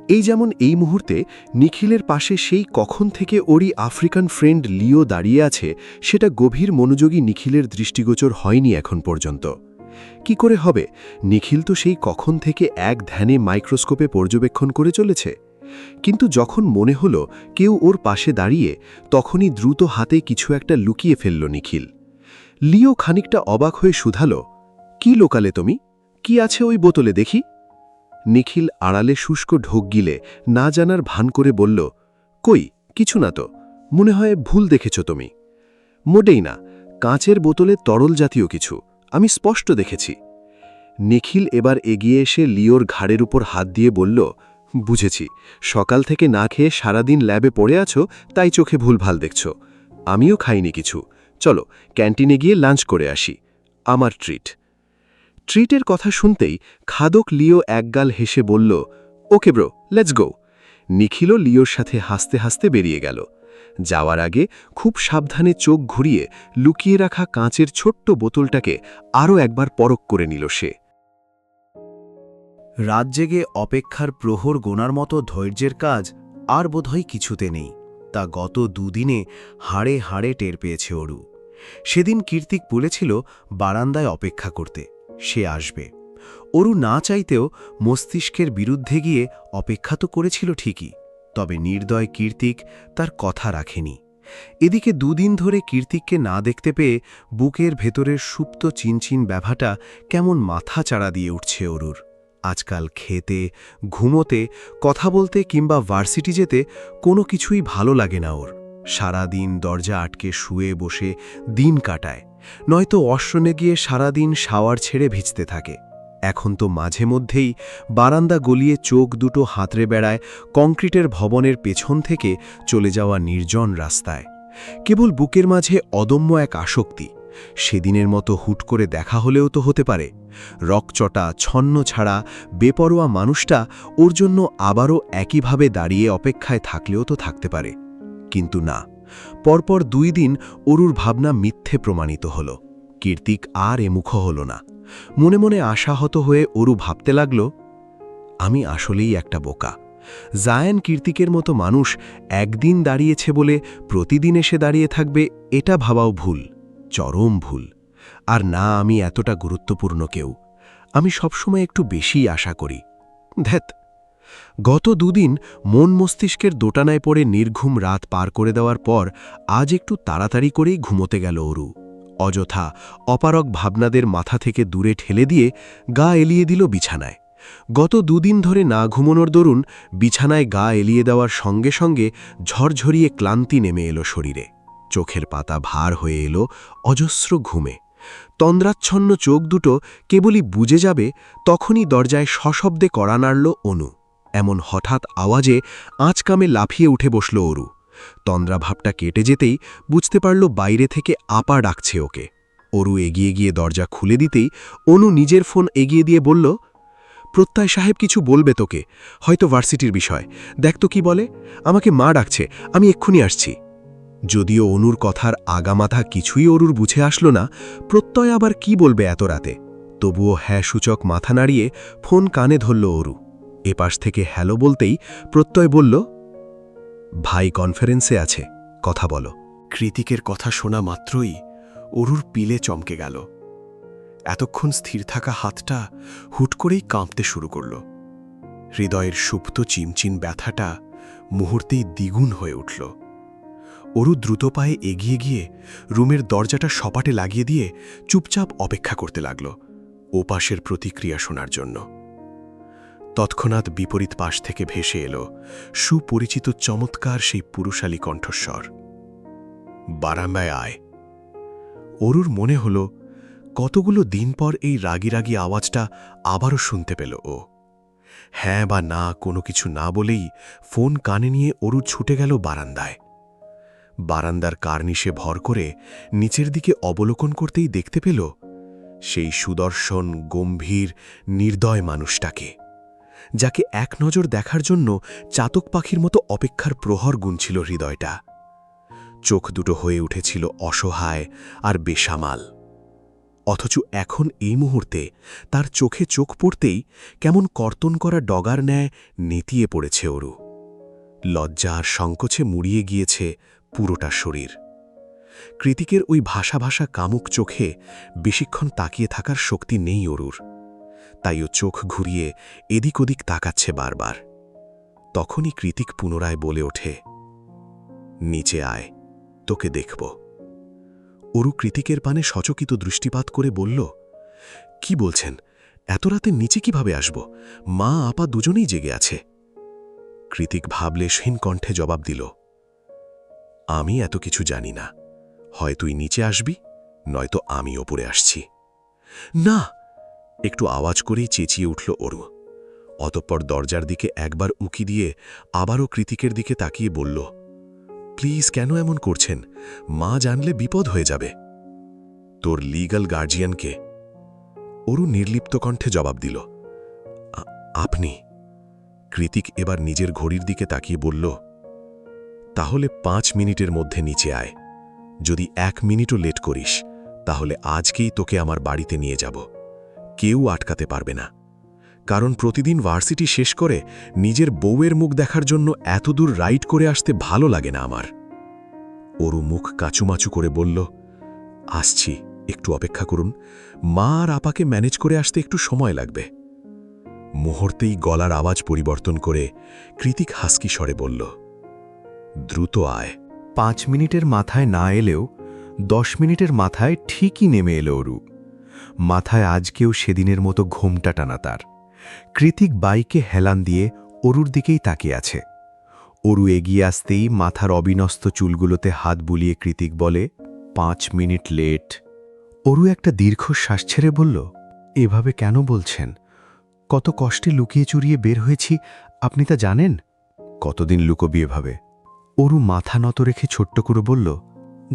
এই যেমন এই মুহূর্তে নিখিলের পাশে সেই কখন থেকে ওরই আফ্রিকান ফ্রেন্ড লিও দাঁড়িয়ে আছে, সেটা গভীর মনোযোগী নিখিলের দৃষ্টিগোচর হয়নি এখন পর্যন্ত। কি করে হবে? নিখিল তো সেই কখন থেকে এক ধ্যানে মাইক্রোস্কোপে পর্যবেক্ষণ করে চলেছে। কিন্তু যখন মনে হলো কেউ ওর পাশে দাঁড়িয়ে, তখনই দ্রুত হাতে কিছু একটা লুকিয়ে ফেলল নিখিল। লিও খানিকটা অবাক হয়ে শুধালো, কি লোকালে তুমি? কি আছে ওই বোতলে দেখি? নিখিল আড়ালে শুষ্ক ঢোক গিলে না জানার ভান করে বলল, কই কিছু না তো, মনে হয় ভুল দেখেছ তুমি। মোটেই না, কাঁচের বোতলে তরল জাতীয় কিছু, আমি স্পষ্ট দেখেছি। নিখিল এবার এগিয়ে এসে লিওর ঘাড়ের উপর হাত দিয়ে বলল, বুঝেছি, সকাল থেকে না খেয়ে সারাদিন ল্যাবে পড়ে আছো, তাই চোখে ভুলভাল দেখছ। আমিও খাইনি কিছু, চলো ক্যান্টিনে গিয়ে লাঞ্চ করে আসি, আমার ট্রিট। ট্রিটের কথা শুনতেই খাদক লিও একগাল হেসে বলল, ওকে ব্রো, লেটস গো। নিখিলও লিওর সাথে হাসতে হাসতে বেরিয়ে গেল। যাওয়ার আগে খুব সাবধানে চোখ ঘুরিয়ে লুকিয়ে রাখা কাঁচের ছোট্ট বোতলটাকে আরও একবার পরখ করে নিল সে।
রাত জেগে অপেক্ষার প্রহর গোনার মতো ধৈর্যের কাজ আর বোধহয় কিছুতে নেই, তা গত দুদিনে হাড়ে হাড়ে টের পেয়েছে অরু। সেদিন কীর্তিক বলেছিল বারান্দায় অপেক্ষা করতে, সে আসবে। অরু না চাইতেও মস্তিষ্কের বিরুদ্ধে গিয়ে অপেক্ষা তো করেছিল ঠিকই, তবে নির্দয় কীর্তিক তার কথা রাখেনি। এদিকে দুদিন ধরে কীর্তিককে না দেখতে পেয়ে বুকের ভেতরের সুপ্ত চিনচিন ব্যাভাটা কেমন মাথা চাড়া দিয়ে উঠছে অরুর। আজকাল খেতে, ঘুমোতে, কথা বলতে কিংবা ভার্সিটি যেতে কোনো কিছুই ভালো লাগে না ওর। সারাদিন দরজা আটকে শুয়ে বসে দিন কাটায়, নয়তো অশ্রনে গিয়ে সারাদিন শাওয়ার ছেড়ে ভিজতে থাকে। এখন তো মাঝে মধ্যেই বারান্দা গলিয়ে চোখ দুটো হাতড়ে বেড়ায় কংক্রিটের ভবনের পেছন থেকে চলে যাওয়া নির্জন রাস্তায়। কেবল বুকের মাঝে অদম্য এক আসক্তি, সেদিনের মতো হুট করে দেখা হলেও তো হতে পারে। রকচটা ছন্ন ছাড়া বেপরোয়া মানুষটা ওর জন্য আবারও একইভাবে দাঁড়িয়ে অপেক্ষায় থাকলেও তো থাকতে পারে। কিন্তু না, পরপর 2 দিন অরুর ভাবনা মিথ্যে প্রমাণিত হল। কীর্তিক আর এমুখ হল না। মনে মনে আশাহত হয়ে অরু ভাবতে লাগল, আমি আসলেই একটা বোকা। জায়ান কীর্তিকের মতো মানুষ একদিন দাঁড়িয়েছে বলে প্রতিদিন এসে দাঁড়িয়ে থাকবে, এটা ভাবাও ভুল, চরম ভুল। আর না, আমি এতটা গুরুত্বপূর্ণ কেউ। আমি সবসময় একটু বেশিই আশা করি। ধ্যাত। গত 2 দিন মন মস্তিষ্কের দোটানায় পড়ে নির্ঘুম রাত পার করে দেওয়ার পর আজ একটু তাড়াতাড়ি করেই ঘুমোতে গেল অরু। অযথা অপারগ ভাবনাদের মাথা থেকে দূরে ঠেলে দিয়ে গা এলিয়ে দিল বিছানায়। গত 2 দিন ধরে না ঘুমোনোর দরুন বিছানায় গা এলিয়ে দেওয়ার সঙ্গে সঙ্গে ঝরঝরিয়ে ক্লান্তি নেমে এলো শরীরে। চোখের পাতা ভার হয়ে এলো অজস্র ঘুমে। তন্দ্রাচ্ছন্ন চোখ দুটো কেবলই বুজে যাবে তখনই দরজায় সশব্দে কড়া নাড়ল অনু। এমন হঠাৎ আওয়াজে আঁচকামে লাফিয়ে উঠে বসল অরু। তন্দ্রাভাবটা কেটে যেতেই বুঝতে পারল বাইরে থেকে আপা ডাকছে ওকে। অরু এগিয়ে গিয়ে দরজা খুলে দিতেই অনু নিজের ফোন এগিয়ে দিয়ে বলল, প্রত্যয় সাহেব কিছু বলবে তোকে, হয়তো ভার্সিটির বিষয়। দেখ তো কি বলে। আমাকে মা ডাকছে, আমি এক্ষুনি আসছি। যদিও অনুর কথার আগামাথা কিছুই অরুর বুঝে আসলো না, প্রত্যয় আবার কি বলবে এত রাতে। তবুও হ্যাঁ সূচক মাথা নাড়িয়ে ফোন কানে ধরল অরু। এপাশ থেকে হ্যালো বলতেই প্রত্যয় বলল, ভাই কনফারেন্সে আছে, কথা বলো।
কৃতিকের কথা শোনা মাত্রই অরুর পিলে চমকে গেল। এতক্ষণ স্থির থাকা হাতটা হুট করেই কাঁপতে শুরু করল। হৃদয়ের সুপ্ত চিমচিন ব্যথাটা মুহূর্তেই দ্বিগুণ হয়ে উঠল। অরু দ্রুত পায়ে এগিয়ে গিয়ে রুমের দরজাটা সপাটে লাগিয়ে দিয়ে চুপচাপ অপেক্ষা করতে লাগল ওপাশের প্রতিক্রিয়া শোনার জন্য। তৎক্ষণাৎ বিপরীত পাশ থেকে ভেসে এলো সুপরিচিত চমৎকার সেই পুরুষালী কণ্ঠস্বর, বারান্দায় আয়। অরুর মনে হল কতগুলো দিন পর এই রাগী রাগী আওয়াজটা আবারও শুনতে পেল ও। হ্যাঁ বা না কোনো কিছু না বলেই ফোন কানে নিয়ে অরু ছুটে গেল বারান্দায়। বারান্দার কার্নিশে ভর করে নিচের দিকে অবলোকন করতেই দেখতে পেল সেই সুদর্শন গম্ভীর নির্দয় মানুষটাকে, যাকে এক নজর দেখার জন্য চাতক পাখির মতো অপেক্ষার প্রহর গুনছিল হৃদয়টা। চোখ দুটো হয়ে উঠেছিল অসহায় আর বেসামাল। অথচ এখন এই মুহূর্তে তার চোখে চোখ পড়তেই কেমন কর্তন করা ডগার ন্যায় নেতিয়ে পড়েছে অরু। লজ্জা আর সংকোচে মুড়িয়ে গিয়েছে পুরোটা শরীর। কৃতিকের ওই ভাষা ভাষা কামুক চোখে বেশিক্ষণ তাকিয়ে থাকার শক্তি নেই অরুর, তাই ও চোখ ঘুরিয়ে এদিক ওদিক তাকাচ্ছে বারবার। তখনই কৃতিক পুনরায় বলে ওঠে, নিচে আয়, তোকে দেখব। অরু কৃতিকের পানে সচকিত দৃষ্টিপাত করে বলল, কি বলছেন? এত রাতে নিচে কিভাবে আসব? মা আপা দুজনেই জেগে আছে। কৃতিক ভাবলেশহীন কণ্ঠে জবাব দিল, আমি এত কিছু জানি না। হয় তুই নিচে আসবি, নয়তো আমি ওপরে আসছি। না! একটু আওয়াজ করেই চেঁচিয়ে উঠল অরু। অতঃপর দরজার দিকে একবার উঁকি দিয়ে আবারও কৃতিকের দিকে তাকিয়ে বলল, প্লিজ কেন এমন করছেন? মা জানলে বিপদ হয়ে যাবে। তোর লিগ্যাল গার্জিয়ানকে? অরু নির্লিপ্ত কণ্ঠে জবাব দিল, আপনি। কৃতিক এবার নিজের ঘড়ির দিকে তাকিয়ে বলল, তাহলে 5 মিনিটের মধ্যে নিচে আয়। যদি 1 মিনিটও লেট করিস তাহলে আজকেই তোকে আমার বাড়িতে নিয়ে যাব। কেউ আটকাতে পারবে না, কারণ প্রতিদিন ভার্সিটি শেষ করে নিজের বউয়ের মুখ দেখার জন্য এতদূর রাইড করে আসতে ভালো লাগে না আমার। অরু মুখ কাচুমাচু করে বলল, আসছি, একটু অপেক্ষা করুন। মা আর আপাকে ম্যানেজ করে আসতে একটু সময় লাগবে। মুহূর্তেই গলার আওয়াজ পরিবর্তন করে কৃতিক হাসকি স্বরে বলল, দ্রুত আয়।
5 মিনিটের মাথায় না এলেও 10 মিনিটের মাথায় ঠিকই নেমে এলো অরু। মাথায় আজকেও সেদিনের মতো ঘোমটা টানা তার। কৃতিক বাইকে হেলান দিয়ে অরুর দিকেই তাকিয়ে আছে। অরু এগিয়ে আসতেই মাথার অবিনস্ত চুলগুলোতে হাত বুলিয়ে কৃতিক বলে, 5 মিনিট লেট। অরু একটা দীর্ঘশ্বাস ছেড়ে বলল, এভাবে কেন বলছেন? কত কষ্টে লুকিয়ে চুরিয়ে বের হয়েছি আপনি তা জানেন?
কতদিন লুকোবি এভাবে?
অরু মাথা নত রেখে ছোট্ট করে বলল,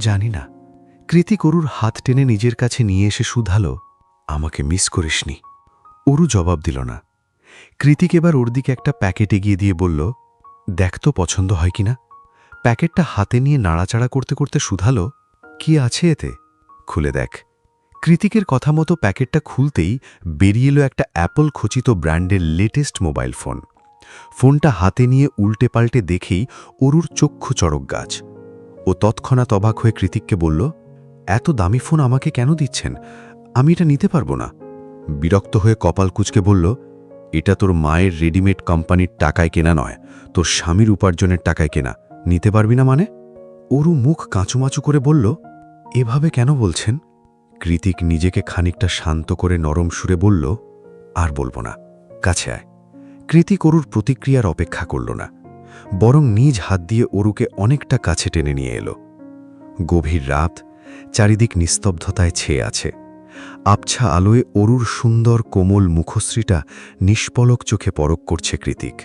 জানি না। কৃতিক অরুর হাত টেনে নিজের কাছে নিয়ে এসে শুধালো,
আমাকে মিস করিসনি?
অরু জবাব দিল না। কৃতিক এবার ওর দিকে একটা প্যাকেট এগিয়ে দিয়ে বলল, দেখ তো পছন্দ হয় কিনা। প্যাকেটটা হাতে নিয়ে নাড়াচাড়া করতে করতে শুধালো, কি আছে এতে? খুলে দেখ। কৃতিকের কথা মতো প্যাকেটটা খুলতেই বেরিয়ে এলো একটা অ্যাপল খচিত ব্র্যান্ডের লেটেস্ট মোবাইল ফোন। ফোনটা হাতে নিয়ে উল্টে পাল্টে দেখেই অরুর চক্ষু চড়ক গাছ। ও তৎক্ষণাৎ অবাক হয়ে কৃতিককে বলল, এত দামি ফোন আমাকে কেন দিচ্ছেন? আমি এটা নিতে পারবো না। বিরক্ত হয়ে কপাল কুঁচকে বলল, এটা তোর মায়ের রেডিমেড কোম্পানির টাকায় কেনা নয়, তোর স্বামীর উপার্জনের টাকায় কেনা। নিতে পারবি না মানে? অরু মুখ কাঁচুমাচু করে বলল, এভাবে কেন বলছেন? কৃতিক নিজেকে খানিকটা শান্ত করে নরম সুরে বলল, আর বলবো না, কাছে আয়। কৃতিক অরুর প্রতিক্রিয়ার অপেক্ষা করল না, বরং নিজ হাত দিয়ে অরুকে অনেকটা কাছে টেনে নিয়ে এলো। গভীর রাত, চারিদিক নিস্তব্ধতায় ছেয়ে আছে। আবছা আলোয় অরুর সুন্দর কোমল মুখশ্রীটা নিষ্পলক চোখে পরক করছে কৃতিক।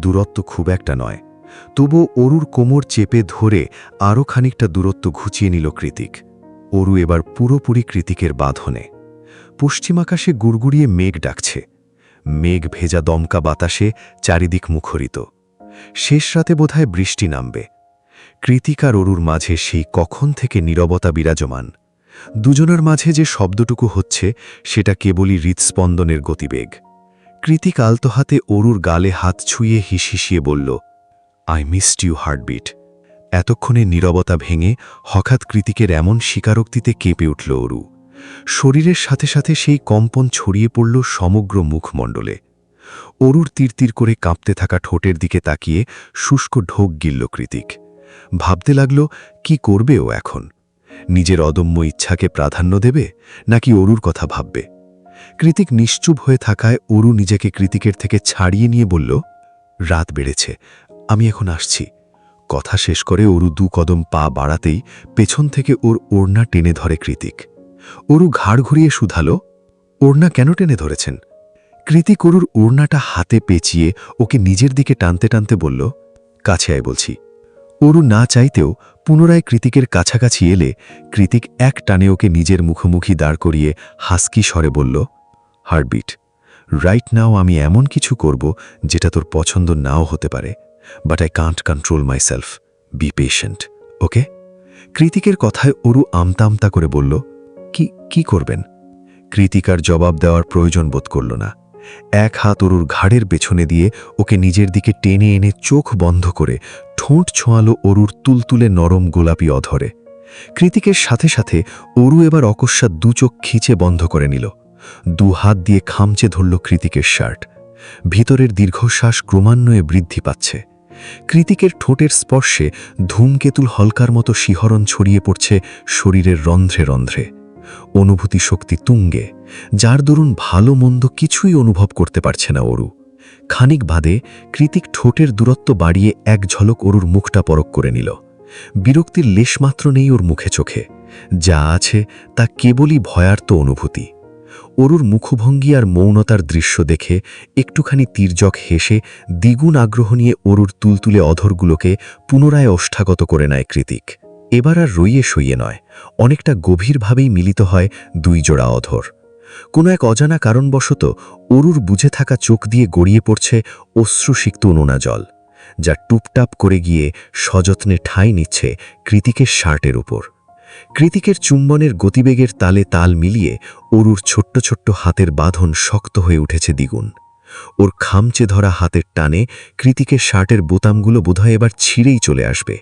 দূরত্ব খুব একটা নয়, তবু অরুর কোমর চেপে ধরে আরও খানিকটা দূরত্ব ঘুচিয়ে নিল কৃতিক। অরু এবার পুরোপুরি কৃতিকের বাঁধনে। পশ্চিমাকাশে গুড়গুড়িয়ে মেঘ ডাকছে। মেঘ ভেজা দমকা বাতাসে চারিদিক মুখরিত। শেষ রাতে বোধহয় বৃষ্টি নামবে। কৃতিক আর অরুর মাঝে সেই কখন থেকে নীরবতা বিরাজমান। দুজনের মাঝে যে শব্দটুকু হচ্ছে সেটা কেবলই হৃৎস্পন্দনের গতিবেগ। কৃতিক আলতো হাতে অরুর গালে হাত ছুঁয়ে হিসহিসিয়ে বলল, আই মিসড ইউ হার্টবিট। এতক্ষণে নীরবতা ভেঙে হঠাৎ কৃতিকের এমন স্বীকারোক্তিতে কেঁপে উঠল অরু। শরীরের সাথে সাথে সেই কম্পন ছড়িয়ে পড়ল সমগ্র মুখমণ্ডলে। অরুর তীর করে কাঁপতে থাকা ঠোঁটের দিকে তাকিয়ে শুষ্ক ঢোক গিলল কৃতিক। ভাবতে লাগল, কি করবে ও এখন? নিজের অদম্য ইচ্ছাকে প্রাধান্য দেবে নাকি অরুর কথা ভাববে? কৃতিক নিশ্চুপ হয়ে থাকায় অরু নিজেকে কৃতিকের থেকে ছাড়িয়ে নিয়ে বলল, রাত বেড়েছে, আমি এখন আসছি। কথা শেষ করে অরু 2 কদম পা বাড়াতেই পেছন থেকে ওর ওড়না টেনে ধরে কৃতিক। অরু ঘাড় ঘুরিয়ে শুধালো, ওড়না কেন টেনে ধরেছেন? কৃতিক অরুর ওড়নাটা হাতে পেঁচিয়ে ওকে নিজের দিকে টানতে টানতে বলল, কাছে আয় বলছি। অরু না চাইতেও পুনরায় কৃতিকের কাছাকাছি এলে কৃতিক এক টানে ওকে নিজের মুখোমুখি দাঁড় করিয়ে হাস্কি স্বরে বলল, হার্টবিট, রাইট নাও আমি এমন কিছু করব যেটা তোর পছন্দ নাও হতে পারে, but I can't control myself. Be patient, okay? কৃতিকের কথায় অরু আমতা আমতা করে বলল, কি করবেন? কৃতিক আর জবাব দেওয়ার প্রয়োজন বোধ করল না। এক হাত অরুর ঘাড়ের পেছনে দিয়ে ওকে নিজের দিকে টেনে এনে চোখ বন্ধ করে ঠোঁট ছোঁয়ালো অরুর তুলতুলে নরম গোলাপি অধরে। কৃতিকের সাথে সাথে অরু এবার অকস্মাৎ 2 চোখ খিঁচে বন্ধ করে নিল। 2 হাত দিয়ে খামচে ধরল কৃতিকের শার্ট। ভিতরের দীর্ঘশ্বাস ক্রমান্বয়ে বৃদ্ধি পাচ্ছে। কৃতিকের ঠোঁটের স্পর্শে ধূমকেতুল হলকার মতো শিহরণ ছড়িয়ে পড়ছে শরীরের রন্ধ্রে রন্ধ্রে। অনুভূতি শক্তি তুঙ্গে, যার দরুন ভালো মন্দ কিছুই অনুভব করতে পারছে না অরু। খানিক বাদে কৃতিক ঠোঁটের দূরত্ব বাড়িয়ে এক ঝলক অরুর মুখটা পরক করে নিল। বিরক্তির লেশমাত্র নেই ওর মুখে চোখে, যা আছে তা কেবলই ভয়ার্ত অনুভূতি। অরুর মুখভঙ্গি আর মৌনতার দৃশ্য দেখে একটুখানি তির্যক হেসে দ্বিগুণ আগ্রহ নিয়ে অরুর তুলতুলে অধরগুলোকে পুনরায় ওষ্ঠাগত করে নেয় কৃতিক। এবার আর রইয়ে সইয়ে নয়, অনেকটা গভীরভাবেই মিলিত হয় 2 জোড়া অধর। কোনো এক অজানা কারণবশত অরুর বুঝে থাকা চোখ দিয়ে গড়িয়ে পড়ছে অশ্রুসিক্ত নোনা জল, যা টুপটাপ করে গিয়ে সযত্নে ঠাঁই নিচ্ছে কৃতিকের শার্টের উপর। কৃতিকের চুম্বনের গতিবেগের তালে তাল মিলিয়ে অরুর ছোট্ট ছোট্ট হাতের বাঁধন শক্ত হয়ে উঠেছে দ্বিগুণ। ওর খামচে ধরা হাতের টানে কৃতিকের শার্টের বোতামগুলো বোধহয় এবার ছিঁড়েই চলে আসবে।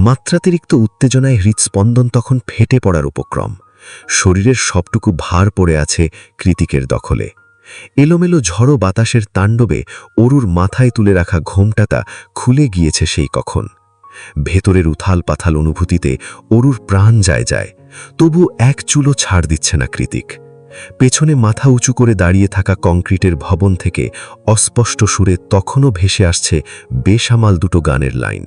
মাত্রাতিরিক্ত উত্তেজনায় হৃৎস্পন্দন তখন ফেটে পড়ার উপক্রম। শরীরের সবটুকু ভার পড়ে আছে কৃতিকের দখলে। এলোমেলো ঝড়ো বাতাসের তাণ্ডবে অরুর মাথায় তুলে রাখা ঘোমটাটা খুলে গিয়েছে সেই কখন। ভেতরের উথাল পাথাল অনুভূতিতে অরুর প্রাণ যায়, তবু এক চুলো ছাড় দিচ্ছে না কৃতিক। পেছনে মাথা উঁচু করে দাঁড়িয়ে থাকা কংক্রিটের ভবন থেকে অস্পষ্ট সুরে তখনও ভেসে আসছে বেসামাল 2 গানের লাইন।